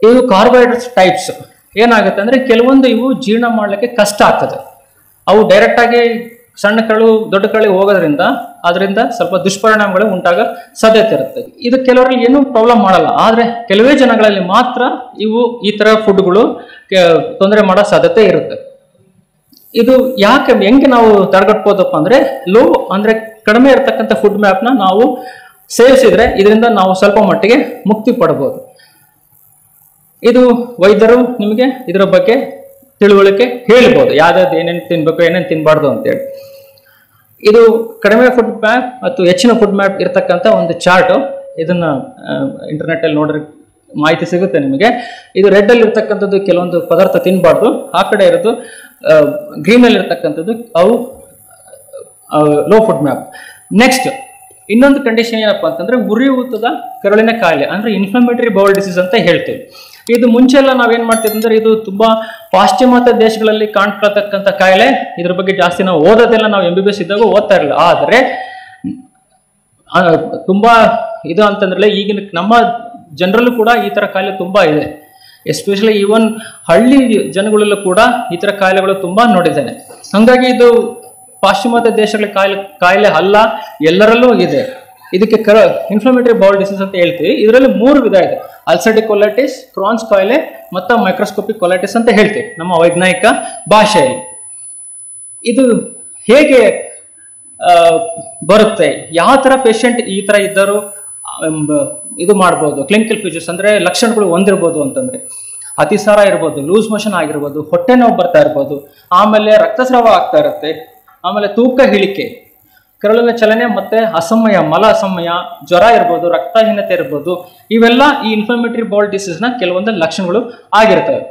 ಇವು ಕಾರ್ಬೋಹೈಡ್ರೇಟ್ಸ್ ಟೈಪ್ಸ್. ಏನಾಗುತ್ತೆ ಅಂದ್ರೆ ಕೆಲವೊಂದು ಇವು ಜೀರ್ಣ ಮಾಡ್ಲಿಕ್ಕೆ ಕಷ್ಟ ಆಗ್ತದೆ. ಅವು ಡೈರೆಕ್ಟ್ ಆಗಿ ಸಣ್ಣ ಕರಳು ದೊಡ್ಡ ಕರಳಿಗೆ ಹೋಗೋದ್ರಿಂದ ಅದರಿಂದ ಸ್ವಲ್ಪ ದುಷ್ಪರಿಣಾಮಗಳು ಉಂಟಾಗೋ ಸಾಧ್ಯತೆ ಇರುತ್ತೆ. ಇದು ಕೆಲವರಲ್ಲಿ ಏನೂ ಪ್ರಾಬ್ಲಮ್ ಮಾಡಲ್ಲ, ಆದ್ರೆ ಕೆಲವೇ ಜನಗಳಲ್ಲಿ ಮಾತ್ರ ಇವು ಈ ತರ ಫುಡ್ಗಳು ತೊಂದರೆ ಮಾಡೋ ಸಾಧ್ಯತೆ ಇರುತ್ತೆ. ಇದು ಯಾಕೆ ಹೆಂಗೆ ನಾವು ತಡೆಗಟ್ಬೋದಪ್ಪ ಅಂದ್ರೆ ಅಂದ್ರೆ ಕಡಿಮೆ ಇರತಕ್ಕಂಥ ಫುಡ್ ಮ್ಯಾಪ್ನ ನಾವು ಸೇವಿಸಿದ್ರೆ ಇದರಿಂದ ನಾವು ಸ್ವಲ್ಪ ಮಟ್ಟಿಗೆ ಮುಕ್ತಿ ಪಡಬಹುದು. ಇದು ವೈದ್ಯರು ನಿಮಗೆ ಇದರ ಬಗ್ಗೆ ತಿಳುವಳಿಕೆ ಹೇಳ್ಬೋದು, ಯಾವ್ದಾದ್ರು ಏನೇನು ತಿನ್ಬೇಕು, ಏನೇನು ತಿನ್ಬಾರ್ದು ಅಂತೇಳಿ. ಇದು ಕಡಿಮೆ ಫುಡ್ ಮ್ಯಾಪ್ ಮತ್ತು ಹೆಚ್ಚಿನ ಫುಡ್ ಮ್ಯಾಪ್ ಇರ್ತಕ್ಕಂಥ ಒಂದು ಚಾರ್ಟು. ಇದನ್ನ ಇಂಟರ್ನೆಟ್ ಅಲ್ಲಿ ನೋಡ್ರಿ ಮಾಹಿತಿ ಸಿಗುತ್ತೆ ನಿಮಗೆ. ಇದು ರೆಡ್ ಅಲ್ಲಿ ಇರ್ತಕ್ಕಂಥದ್ದು ಕೆಲವೊಂದು ಪದಾರ್ಥ ತಿನ್ಬಾರ್ದು, ಆ ಕಡೆ ಇರೋದು ಗ್ರೀನ್ ಅಲ್ಲಿ ಇರ್ತಕ್ಕಂಥದ್ದು ಅವು ಲೋ ಫುಡ್ ಮ್ಯಾಪ್. ನೆಕ್ಸ್ಟ್ ಇನ್ನೊಂದು ಕಂಡೀಷನ್ ಏನಪ್ಪಾ ಅಂತಂದ್ರೆ ಉರಿಯೂತದ ಕರುಳಿನ ಕಾಯಿಲೆ ಅಂದ್ರೆ ಇನ್ಫ್ಲಮೇಟರಿ ಬೌಲ್ ಡಿಸೀಸ್ ಅಂತ ಹೇಳ್ತೀವಿ. ಇದು ಮುಂಚೆ ಎಲ್ಲ ನಾವೇನ್ ಮಾಡ್ತೀವಿ ಅಂದ್ರೆ ಇದು ತುಂಬಾ ಪಾಶ್ಚಿಮಾತ್ಯ ದೇಶಗಳಲ್ಲಿ ಕಾಣ್ಕೊಳ್ತಕ್ಕಂಥ ಕಾಯಿಲೆ. ಇದ್ರ ಬಗ್ಗೆ ಜಾಸ್ತಿ ನಾವು ಓದೋದೆಲ್ಲ ನಾವು MBBS ಇದ್ದಾಗ ಓದ್ತಾ ಇರಲಿಲ್ಲ. ಆದ್ರೆ ತುಂಬಾ ಇದು ಅಂತಂದ್ರೆ ಈಗಿನ ನಮ್ಮ ಜನರಲ್ಲೂ ಕೂಡ ಈ ತರ ಕಾಯಿಲೆ ತುಂಬಾ ಇದೆ. ಎಸ್ಪೆಷಲಿ ಈವನ್ ಹಳ್ಳಿ ಜನಗಳಲ್ಲೂ ಕೂಡ ಈ ತರ ಕಾಯಿಲೆಗಳು ತುಂಬಾ ನೋಡಿದ್ದೇನೆ. ಹಂಗಾಗಿ ಇದು ಪಾಶ್ಚಿಮಾತ್ಯ ದೇಶಗಳ ಕಾಯಿಲೆ ಅಲ್ಲ, ಎಲ್ಲರಲ್ಲೂ ಇದೆ. ಇದಕ್ಕೆ ಇನ್ಫ್ಲಮೇಟರಿ ಬೌಲ್ ಡಿಸೀಸ್ ಅಂತ ಹೇಳ್ತೀವಿ. ಇದರಲ್ಲಿ 3 ವಿಧ ಇದೆ: ಅಲ್ಸರ್ಟಿಕ್ ಕೊಲೈಟಿಸ್, ಕ್ರಾನ್ಸ್ ಕಾಯಿಲೆ ಮತ್ತು ಮೈಕ್ರೋಸ್ಕೋಪಿಕ್ ಕೊಲೈಟಿಸ್ ಅಂತ ಹೇಳ್ತೀವಿ ನಮ್ಮ ವೈಜ್ಞಾನಿಕ ಭಾಷೆಯಲ್ಲಿ. ಇದು ಹೇಗೆ ಬರುತ್ತೆ, ಯಾವ ತರ ಪೇಷಂಟ್ ಈ ತರ ಇದ್ದರೂ ಇದು ಮಾಡ್ಬೋದು, ಕ್ಲಿನಿಕಲ್ ಫೀಚರ್ಸ್ ಅಂದ್ರೆ ಲಕ್ಷಣಗಳು ಹೊಂದಿರ್ಬೋದು ಅಂತಂದ್ರೆ ಅತಿಸಾರ ಇರ್ಬೋದು, ಲೂಸ್ ಮೋಷನ್ ಆಗಿರ್ಬೋದು, ಹೊಟ್ಟೆ ನೋವು ಬರ್ತಾ ಇರ್ಬೋದು, ಆಮೇಲೆ ರಕ್ತಸ್ರಾವ ಆಗ್ತಾ ಇರುತ್ತೆ, ಆಮೇಲೆ ತೂಕ ಇಳಿಕೆ, ಕರಳಿನ ಚಲನೆ, ಮತ್ತೆ ಅಸಮಯ, ಮಲ ಅಸಮಯ, ಜ್ವರ ಇರ್ಬೋದು, ರಕ್ತಹೀನತೆ ಇರ್ಬೋದು. ಇವೆಲ್ಲ ಈ ಇನ್ಫ್ಲಮೇಟರಿ ಬೌಲ್ ಡಿಸೀಸ್ ನ ಕೆಲವೊಂದು ಲಕ್ಷಣಗಳು ಆಗಿರ್ತವೆ.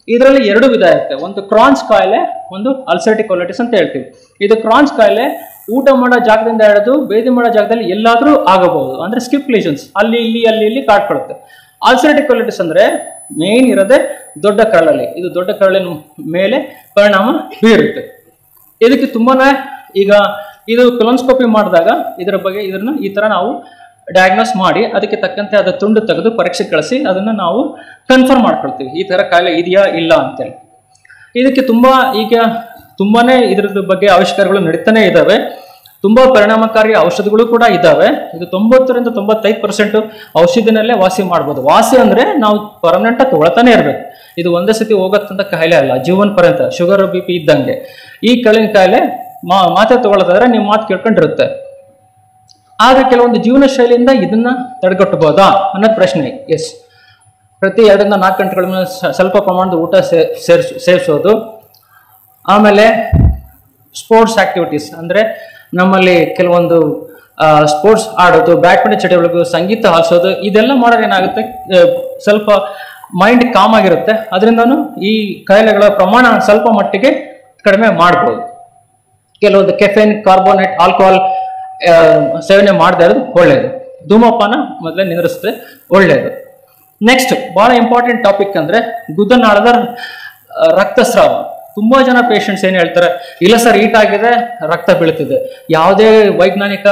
ಇದರಲ್ಲಿ 2 ವಿಧ ಇರುತ್ತೆ, ಒಂದು ಕ್ರಾನ್ಸ್ ಕಾಯಿಲೆ, ಒಂದು ಅಲ್ಸರ್ಟಿಕ್ ಕೊಲೈಟಿಸ್ ಅಂತ ಹೇಳ್ತೀವಿ. ಇದು ಕ್ರಾನ್ಸ್ ಕಾಯಿಲೆ ಊಟ ಮಾಡೋ ಜಾಗದಿಂದ ಹಿಡಿದು ಬೇದಿ ಮಾಡೋ ಜಾಗದಲ್ಲಿ ಎಲ್ಲಾದ್ರೂ ಆಗಬಹುದು, ಅಂದ್ರೆ ಸ್ಕಿಪ್ ಲೀಷನ್ಸ್ ಅಲ್ಲಿ ಇಲ್ಲಿ ಕಾಡ್ಕೊಳುತ್ತೆ. ಅಲ್ಸರ್ಟಿಕ್ ಕೊಲೈಟಿಸ್ ಅಂದ್ರೆ ಮೇನ್ ಇರೋದೇ ದೊಡ್ಡ ಕರಳಲ್ಲಿ. ಇದು ದೊಡ್ಡ ಕರಳಿನ ಮೇಲೆ ಪರಿಣಾಮ ಬೀರುತ್ತೆ. ಇದಕ್ಕೆ ತುಂಬಾನೇ ಈಗ ಇದು ಕೊಲೊನೋಸ್ಕೋಪಿ ಮಾಡಿದಾಗ ಇದರ ಬಗ್ಗೆ ಈ ತರ ನಾವು ಡಯಾಗ್ನೋಸ್ ಮಾಡಿ ಅದಕ್ಕೆ ತಕ್ಕಂತೆ ಅದು ತುಂಡು ತೆಗೆದು ಪರೀಕ್ಷೆ ಕಳಿಸಿ ಅದನ್ನು ನಾವು ಕನ್ಫರ್ಮ್ ಮಾಡ್ಕೊಳ್ತೀವಿ ಈ ಥರ ಕಾಯಿಲೆ ಇದೆಯಾ ಇಲ್ಲ ಅಂತೇಳಿ. ಇದಕ್ಕೆ ತುಂಬಾನೇ ಇದ್ರದ್ದು ಬಗ್ಗೆ ಆವಿಷ್ಕಾರಗಳು ನಡೀತಾನೆ ಇದ್ದಾವೆ. ತುಂಬಾ ಪರಿಣಾಮಕಾರಿ ಔಷಧಿಗಳು ಕೂಡ ಇದ್ದಾವೆ. ಇದು 90ರಿಂದ 95% ಔಷಧಿನಲ್ಲೇ ವಾಸಿ ಮಾಡ್ಬೋದು. ವಾಸಿ ಅಂದ್ರೆ ನಾವು ಪರ್ಮನೆಂಟ್ ತಗೊಳ್ತಾನೆ ಇರ್ಬೇಕು. ಇದು ಒಂದೇ ಸತಿ ಹೋಗತ್ತಂತ ಕಾಯಿಲೆ ಅಲ್ಲ, ಜೀವನ ಪರ್ಯಂತ. ಶುಗರ್ BP ಇದ್ದಂಗೆ ಈ ಕಾಯಿಲೆ ಮಾತೆ ತಗೊಳ್ಳೋದಾದ್ರೆ ನೀವು ಮಾತು ಕೇಳ್ಕೊಂಡಿರುತ್ತೆ. ಆದ್ರೆ ಕೆಲವೊಂದು ಜೀವನ ಶೈಲಿಯಿಂದ ಇದನ್ನ ತಡೆಗಟ್ಟಬಹುದಾ ಅನ್ನೋದು ಪ್ರಶ್ನೆ. ಎಸ್, ಪ್ರತಿ 2ರಿಂದ 4 ಗಂಟೆಗಳ ಸ್ವಲ್ಪ ಪ್ರಮಾಣದ ಊಟ ಸೇವಿಸೋದು. ಆಮೇಲೆ ಸ್ಪೋರ್ಟ್ಸ್ ಆಕ್ಟಿವಿಟೀಸ್ ಅಂದ್ರೆ ನಮ್ಮಲ್ಲಿ ಕೆಲವೊಂದು ಸ್ಪೋರ್ಟ್ಸ್ ಆಡೋದು, ಬ್ಯಾಡ್ಮಿಂಟನ್ ಚಟುವಟಿಕೆಗಳು, ಸಂಗೀತ ಆಲಿಸೋದು, ಇದೆಲ್ಲ ಮಾಡೋದು ಏನಾಗುತ್ತೆ, ಸ್ವಲ್ಪ ಮೈಂಡ್ ಕಾಮ್ ಆಗಿರುತ್ತೆ. ಅದರಿಂದನೂ ಈ ಕಾಯಿಲೆಗಳ ಪ್ರಮಾಣ ಸ್ವಲ್ಪ ಮಟ್ಟಿಗೆ ಕಡಿಮೆ ಮಾಡ್ಬೋದು. ಕೆಲವೊಂದು ಕೆಫೆನ್, ಕಾರ್ಬೋನೇಟ್, ಆಲ್ಕೋಹಾಲ್ ಸೇವನೆ ಮಾಡದೇ ಇರೋದು ಒಳ್ಳೆಯದು. ಧೂಮಪಾನ ಮೊದಲೇ ನಿಂದ್ರಿಸಿದ್ರೆ ಒಳ್ಳೆಯದು. ನೆಕ್ಸ್ಟ್ ಬಹಳ ಇಂಪಾರ್ಟೆಂಟ್ ಟಾಪಿಕ್ ಅಂದ್ರೆ ಗುದನಾಳದ ರಕ್ತಸ್ರಾವ. ತುಂಬಾ ಜನ ಪೇಷಂಟ್ಸ್ ಏನ್ ಹೇಳ್ತಾರೆ, ಇಲ್ಲ ಸರ್ ಹೀಟ್ ಆಗಿದೆ, ರಕ್ತ ಬೀಳ್ತಿದೆ. ಯಾವುದೇ ವೈಜ್ಞಾನಿಕ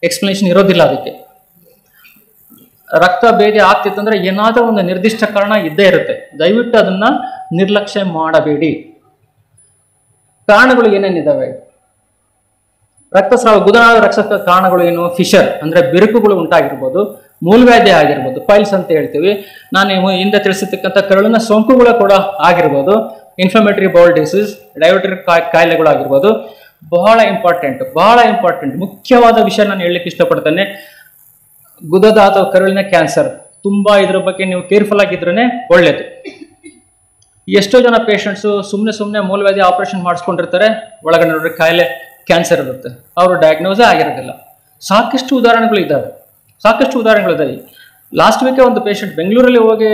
ಎಕ್ಸ್ಪ್ಲನೇಷನ್ ಇರೋದಿಲ್ಲ ಅದಕ್ಕೆ. ರಕ್ತ ಭೇದಿ ಆಗ್ತಿತ್ತಂದ್ರೆ ಏನಾದರೂ ಒಂದು ನಿರ್ದಿಷ್ಟ ಕಾರಣ ಇದ್ದೇ ಇರುತ್ತೆ. ದಯವಿಟ್ಟು ಅದನ್ನ ನಿರ್ಲಕ್ಷ್ಯ ಮಾಡಬೇಡಿ. ಕಾರಣಗಳು ಏನೇನಿದಾವೆ ರಕ್ತಸ್ರಾವ, ಗುದನಾಳದ ರಕ್ತಸ್ರಾವ ಕಾರಣಗಳು ಏನು? ಫಿಶರ್ ಅಂದ್ರೆ ಬಿರುಕುಗಳು ಉಂಟಾಗಿರ್ಬೋದು, ಮೂಲವ್ಯಾಧಿ ಆಗಿರ್ಬೋದು, ಪೈಲ್ಸ್ ಅಂತ ಹೇಳ್ತೀವಿ. ನಾನು ಹಿಂದೆ ತಿಳಿಸಿರ್ತಕ್ಕಂಥ ಕರುಳಿನ ಸೋಂಕುಗಳು ಕೂಡ ಆಗಿರ್ಬೋದು, ಇನ್ಫ್ಲಮೇಟರಿ ಬೌಲ್ ಡಿಸೀಸ್, ಡಯಾಬಿಟಿಕ್ ಕಾಯಿಲೆಗಳು ಆಗಿರ್ಬೋದು. ಬಹಳ ಇಂಪಾರ್ಟೆಂಟ್ ಮುಖ್ಯವಾದ ವಿಷಯ ನಾನು ಹೇಳಲಿಕ್ಕೆ ಇಷ್ಟಪಡ್ತೇನೆ. ಗುದದ ಅಥವಾ ಕರುಳಿನ ಕ್ಯಾನ್ಸರ್ ತುಂಬಾ ಇದ್ರ ಬಗ್ಗೆ ನೀವು ಕೇರ್ಫುಲ್ ಆಗಿದ್ರೇನೆ ಒಳ್ಳೇದು. ಎಷ್ಟೋ ಜನ ಪೇಷಂಟ್ಸು ಸುಮ್ಮನೆ ಮೂಲವ್ಯಾಧಿ ಆಪರೇಷನ್ ಮಾಡಿಸ್ಕೊಂಡಿರ್ತಾರೆ, ಒಳಗಡೆ ನೋಡ್ರಿ ಕಾಯಿಲೆ ಕ್ಯಾನ್ಸರ್ ಇರುತ್ತೆ, ಅವರು ಡಯಾಗ್ನೋಸೇ ಆಗಿರೋದಿಲ್ಲ. ಸಾಕಷ್ಟು ಉದಾಹರಣೆಗಳಿದ್ದಾವೆ. ಲಾಸ್ಟ್ ವೀಕೆ ಒಂದು ಪೇಷಂಟ್ ಬೆಂಗಳೂರಲ್ಲಿ ಹೋಗಿ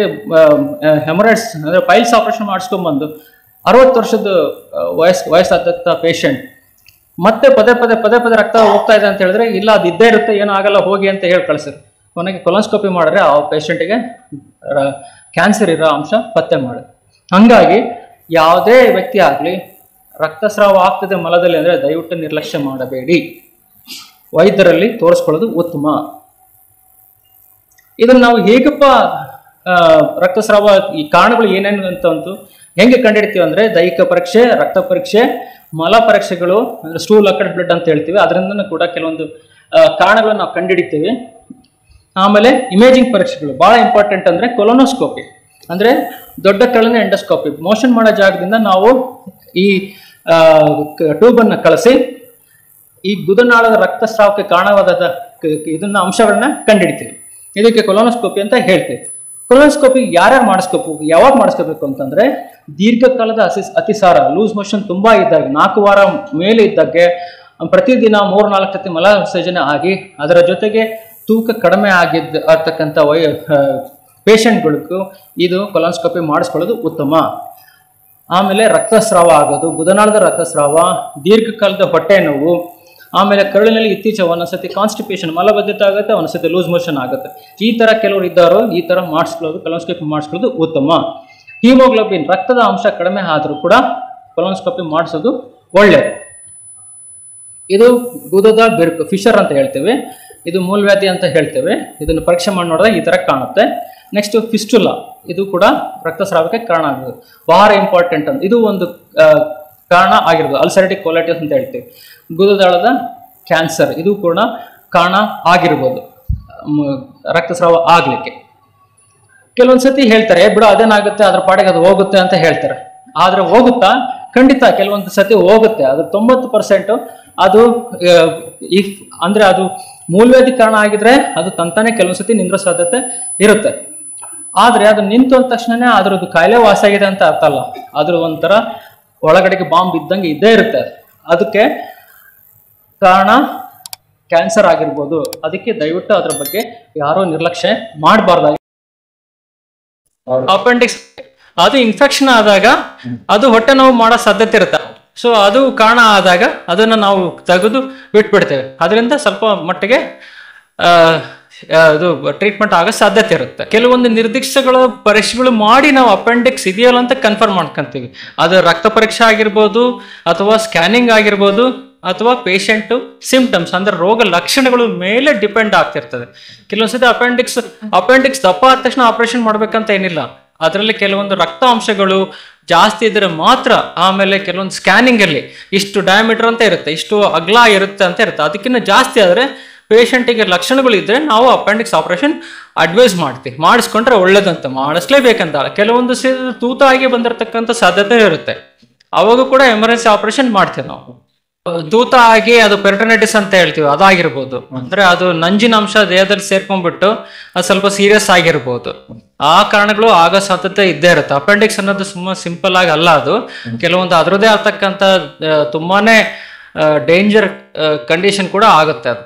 ಹೆಮರಾಯ್ಡ್ಸ್ ಅಂದ್ರೆ ಪೈಲ್ಸ್ ಆಪರೇಷನ್ ಮಾಡಿಸ್ಕೊಂಡ್ಬಂದು 60 ವರ್ಷದ ವಯಸ್ಸಾದಂಥ ಪೇಷಂಟ್ ಮತ್ತೆ ಪದೇ ರಕ್ತ ಹೋಗ್ತಾ ಇದೆ ಅಂತ ಹೇಳಿದ್ರೆ, ಇಲ್ಲ ಅದು ಇದ್ದೇ ಇರುತ್ತೆ, ಏನೂ ಆಗಲ್ಲ ಹೋಗಿ ಅಂತ ಹೇಳಿ ಕಳಿಸಿದ್ರು. ಕೊನೆಗೆ ಕೊಲೊನೋಸ್ಕೋಪಿ ಮಾಡಿದ್ರೆ ಆ ಪೇಷಂಟಿಗೆ ಕ್ಯಾನ್ಸರ್ ಇರೋ ಅಂಶ ಪತ್ತೆ ಮಾಡಿ. ಹಂಗಾಗಿ ಯಾವುದೇ ವ್ಯಕ್ತಿ ಆಗಲಿ ರಕ್ತಸ್ರಾವ ಆಗ್ತದೆ ಮಲದಲ್ಲಿ ಅಂದರೆ ದಯವಿಟ್ಟು ನಿರ್ಲಕ್ಷ್ಯ ಮಾಡಬೇಡಿ. ವೈದ್ಯರಲ್ಲಿ ತೋರಿಸ್ಕೊಳ್ಳೋದು ಉತ್ತಮ. ಇದನ್ನು ನಾವು ಹೇಗಪ್ಪ ರಕ್ತಸ್ರಾವ ಈ ಕಾರಣಗಳು ಏನೇನು ಅಂತಂತೂ ಹೆಂಗೆ ಕಂಡುಹಿಡ್ತೀವಿ ಅಂದರೆ ದೈಹಿಕ ಪರೀಕ್ಷೆ, ರಕ್ತ ಪರೀಕ್ಷೆ, ಮಲ ಪರೀಕ್ಷೆಗಳು ಅಂದರೆ ಸ್ಟೂಲ್ ಅಕಡ್ ಬ್ಲಡ್ ಅಂತ ಹೇಳ್ತೀವಿ. ಅದರಿಂದ ಕೂಡ ಕೆಲವೊಂದು ಕಾರಣಗಳನ್ನು ನಾವು ಕಂಡುಹಿಡಿತೀವಿ. ಆಮೇಲೆ ಇಮೇಜಿಂಗ್ ಪರೀಕ್ಷೆಗಳು ಭಾಳ ಇಂಪಾರ್ಟೆಂಟ್ ಅಂದರೆ ಕೊಲೊನೋಸ್ಕೋಪಿ ಅಂದರೆ ದೊಡ್ಡ ಕರಳಿನ ಎಂಡೋಸ್ಕೋಪಿ. ಮೋಷನ್ ಮಾಡೋ ಜಾಗದಿಂದ ನಾವು ಈ ಟ್ಯೂಬನ್ನು ಕಳಿಸಿ ಈ ಗುದನಾಳದ ರಕ್ತಸ್ರಾವಕ್ಕೆ ಕಾರಣವಾದ ಇದನ್ನ ಅಂಶಗಳನ್ನ ಕಂಡುಹಿಡಿತೀವಿ. ಇದಕ್ಕೆ ಕೊಲೊನೋಸ್ಕೋಪಿ ಅಂತ ಹೇಳ್ತೀವಿ. ಕೊಲೊನೋಸ್ಕೋಪಿ ಯಾರ್ಯಾರು ಮಾಡಿಸ್ಕೋಬೇಕು, ಯಾವಾಗ ಮಾಡಿಸ್ಕೋಬೇಕು ಅಂತಂದ್ರೆ ದೀರ್ಘಕಾಲದ ಅತಿಸಾರ, ಲೂಸ್ ಮೋಷನ್ ತುಂಬಾ ಇದ್ದಾಗ, 4 ವಾರ ಮೇಲೆ ಇದ್ದಾಗೆ, ಪ್ರತಿದಿನ 3-4 ಸತಿ ಮಲ ವಿಸರ್ಜನೆ ಆಗಿ ಅದರ ಜೊತೆಗೆ ತೂಕ ಕಡಿಮೆ ಆಗಿರ್ತಕ್ಕಂಥ ಪೇಷಂಟ್ಗಳಿಗೂ ಇದು ಕೊಲೊನೋಸ್ಕೋಪಿ ಮಾಡಿಸ್ಕೊಳ್ಳೋದು ಉತ್ತಮ. ಆಮೇಲೆ ರಕ್ತಸ್ರಾವ ಆಗೋದು, ಗುದನಾಳದ ರಕ್ತಸ್ರಾವ, ದೀರ್ಘಕಾಲದ ಹೊಟ್ಟೆ ನೋವು, ಆಮೇಲೆ ಕರುಳಿನಲ್ಲಿ ಇತ್ತೀಚೆಗೆ ಒಂದೊಂದ್ಸತಿ ಕಾನ್ಸ್ಟಿಪೇಷನ್, ಮಲಬದ್ಧತೆ ಆಗುತ್ತೆ, ಒಂದೊಂದ್ಸತಿ ಲೂಸ್ ಮೋಷನ್ ಆಗುತ್ತೆ. ಈ ಥರ ಕೆಲವರು ಇದ್ದಾರೋ ಈ ಥರ ಮಾಡಿಸ್ಕೊಳ್ಳೋದು, ಕೊಲೊನೋಸ್ಕೋಪಿ ಮಾಡಿಸ್ಕೊಳ್ಳೋದು ಉತ್ತಮ. ಹಿಮೋಗ್ಲೋಬಿನ್ ರಕ್ತದ ಅಂಶ ಕಡಿಮೆ ಆದರೂ ಕೂಡ ಕೊಲೊನೋಸ್ಕೋಪಿ ಮಾಡಿಸೋದು ಒಳ್ಳೆಯದು. ಇದು ಗುದದ ಬಿರುಕು, ಫಿಶರ್ ಅಂತ ಹೇಳ್ತೇವೆ. ಇದು ಮೂಲವ್ಯಾಧಿ ಅಂತ ಹೇಳ್ತೇವೆ. ಇದನ್ನು ಪರೀಕ್ಷೆ ಮಾಡಿ ನೋಡಿದ್ರೆ ಈ ಥರ ಕಾಣುತ್ತೆ. ನೆಕ್ಸ್ಟ್ ಫಿಸ್ಟುಲಾ, ಇದು ಕೂಡ ರಕ್ತಸ್ರಾವಕ್ಕೆ ಕಾರಣ ಆಗೋದು, ಬಹಳ ಇಂಪಾರ್ಟೆಂಟ್ ಅಂತ. ಇದು ಒಂದು ಕಾರಣ ಆಗಿರ್ಬೋದು. ಅಲ್ಸರೇಟಿಕ್ ಕೋಲೈಟಿಸ್ ಅಂತ ಹೇಳ್ತೀವಿ. ಗುದದಾಳದ ಕ್ಯಾನ್ಸರ್ ಇದು ಕೂಡ ಕಾರಣ ಆಗಿರ್ಬೋದು ರಕ್ತಸ್ರಾವ ಆಗ್ಲಿಕ್ಕೆ. ಕೆಲವೊಂದ್ಸತಿ ಹೇಳ್ತಾರೆ ಬಿಡು ಅದೇನಾಗುತ್ತೆ, ಅದ್ರ ಪಾಡಿಗೆ ಅದು ಹೋಗುತ್ತೆ ಅಂತ ಹೇಳ್ತಾರೆ. ಆದ್ರೆ ಹೋಗುತ್ತಾ? ಖಂಡಿತ ಕೆಲವೊಂದು ಸತಿ ಹೋಗುತ್ತೆ. ಅದು 90% ಅದು ಅಂದ್ರೆ ಅದು ಮೂಲವ್ಯಾಧಿ ಕಾರಣ ಆಗಿದ್ರೆ ಅದು ತಂತಾನೆ ಕೆಲವೊಂದ್ಸತಿ ನಿಂದ್ರೋ ಸಾಧ್ಯತೆ ಇರುತ್ತೆ. ಆದ್ರೆ ಅದು ನಿಂತು ಅಂದ ತಕ್ಷಣನೇ ಅದ್ರದ್ದು ಕಾಯಿಲೆ ವಾಸಾಗಿದೆ ಅಂತ ಅರ್ಥ ಅಲ್ಲ. ಅದ್ರ ಒಂಥರ ಒಳಗಡೆಗೆ ಬಾಂಬ್ ಇದ್ದಂಗೆ ಇದ್ದೇ ಇರುತ್ತೆ. ಅದಕ್ಕೆ ಕಾರಣ ಕ್ಯಾನ್ಸರ್ ಆಗಿರ್ಬೋದು. ಅದಕ್ಕೆ ದಯವಿಟ್ಟು ಅದ್ರ ಬಗ್ಗೆ ಯಾರೋ ನಿರ್ಲಕ್ಷ್ಯ ಮಾಡಬಾರ್ದಾಗಿ. ಅಪೆಂಡಿಕ್ಸ್ ಅದು ಇನ್ಫೆಕ್ಷನ್ ಆದಾಗ ಅದು ಹೊಟ್ಟೆ ನೋವು ಮಾಡೋ ಸಾಧ್ಯತೆ ಇರುತ್ತೆ. ಸೊ ಅದು ಕಾರಣ ಆದಾಗ ಅದನ್ನ ನಾವು ತೆಗೆದು ಬಿಟ್ಬಿಡ್ತೇವೆ. ಅದರಿಂದ ಸ್ವಲ್ಪ ಮಟ್ಟಿಗೆ ಅದು ಟ್ರೀಟ್ಮೆಂಟ್ ಆಗೋ ಸಾಧ್ಯತೆ ಇರುತ್ತೆ. ಕೆಲವೊಂದು ನಿರ್ದಿಷ್ಟಗಳ ಪರೀಕ್ಷೆಗಳು ಮಾಡಿ ನಾವು ಅಪೆಂಡಿಕ್ಸ್ ಇದೆಯಲ್ಲ ಅಂತ ಕನ್ಫರ್ಮ್ ಮಾಡ್ಕೊಂತೀವಿ. ಅದು ರಕ್ತ ಪರೀಕ್ಷೆ ಆಗಿರ್ಬೋದು ಅಥವಾ ಸ್ಕ್ಯಾನಿಂಗ್ ಆಗಿರ್ಬೋದು ಅಥವಾ ಪೇಷಂಟ್ ಸಿಂಪ್ಟಮ್ಸ್ ಅಂದ್ರೆ ರೋಗ ಲಕ್ಷಣಗಳು ಮೇಲೆ ಡಿಪೆಂಡ್ ಆಗ್ತಿರ್ತದೆ. ಕೆಲವೊಂದ್ಸತಿ ಅಪೆಂಡಿಕ್ಸ್ ದಪ್ಪ ಆದ ತಕ್ಷಣ ಆಪರೇಷನ್ ಮಾಡ್ಬೇಕಂತ ಏನಿಲ್ಲ. ಅದರಲ್ಲಿ ಕೆಲವೊಂದು ರಕ್ತಾಂಶಗಳು ಜಾಸ್ತಿ ಇದ್ರೆ ಮಾತ್ರ, ಆಮೇಲೆ ಕೆಲವೊಂದು ಸ್ಕ್ಯಾನಿಂಗ್ ಅಲ್ಲಿ ಇಷ್ಟು ಡಯಾಮೀಟರ್ ಅಂತ ಇರುತ್ತೆ, ಇಷ್ಟು ಅಗಲ ಇರುತ್ತೆ ಅಂತ ಇರುತ್ತೆ. ಅದಕ್ಕಿಂತ ಜಾಸ್ತಿ ಆದ್ರೆ ಪೇಷಂಟಿಗೆ ಲಕ್ಷಣಗಳು ಇದ್ರೆ ನಾವು ಅಪೆಂಡಿಕ್ಸ್ ಆಪರೇಷನ್ ಅಡ್ವೈಸ್ ಮಾಡ್ತೀವಿ. ಮಾಡಿಸ್ಕೊಂಡ್ರೆ ಒಳ್ಳೇದಂತ, ಮಾಡಿಸ್ಲೇಬೇಕಂತ. ಕೆಲವೊಂದು ತೂತ ಆಗಿ ಬಂದಿರತಕ್ಕಂಥ ಸಾಧ್ಯತೆ ಇರುತ್ತೆ, ಅವಾಗ ಕೂಡ ಎಮರ್ಜೆನ್ಸಿ ಆಪರೇಷನ್ ಮಾಡ್ತೀವಿ ನಾವು. ತೂತ ಆಗಿ ಅದು ಪೆರಿಟೋನೈಟಿಸ್ ಅಂತ ಹೇಳ್ತೀವಿ, ಅದಾಗಿರ್ಬೋದು. ಅಂದ್ರೆ ಅದು ನಂಜಿನ ಅಂಶ ದೇಹದಲ್ಲಿ ಸೇರ್ಕೊಂಡ್ಬಿಟ್ಟು ಅದು ಸ್ವಲ್ಪ ಸೀರಿಯಸ್ ಆಗಿರ್ಬೋದು. ಆ ಕಾರಣಗಳು ಆಗೋ ಸಾಧ್ಯತೆ ಇದ್ದೇ ಇರುತ್ತೆ. ಅಪೆಂಡಿಕ್ಸ್ ಅನ್ನೋದು ಸುಮ್ಮನೆ ಸಿಂಪಲ್ ಆಗಿ ಅಲ್ಲ, ಅದು ಕೆಲವೊಂದು ಅದರದೇ ಆಗ್ತಕ್ಕಂಥ ತುಂಬಾನೇ ಡೇಂಜರ್ ಕಂಡೀಷನ್ ಕೂಡ ಆಗುತ್ತೆ ಅದು.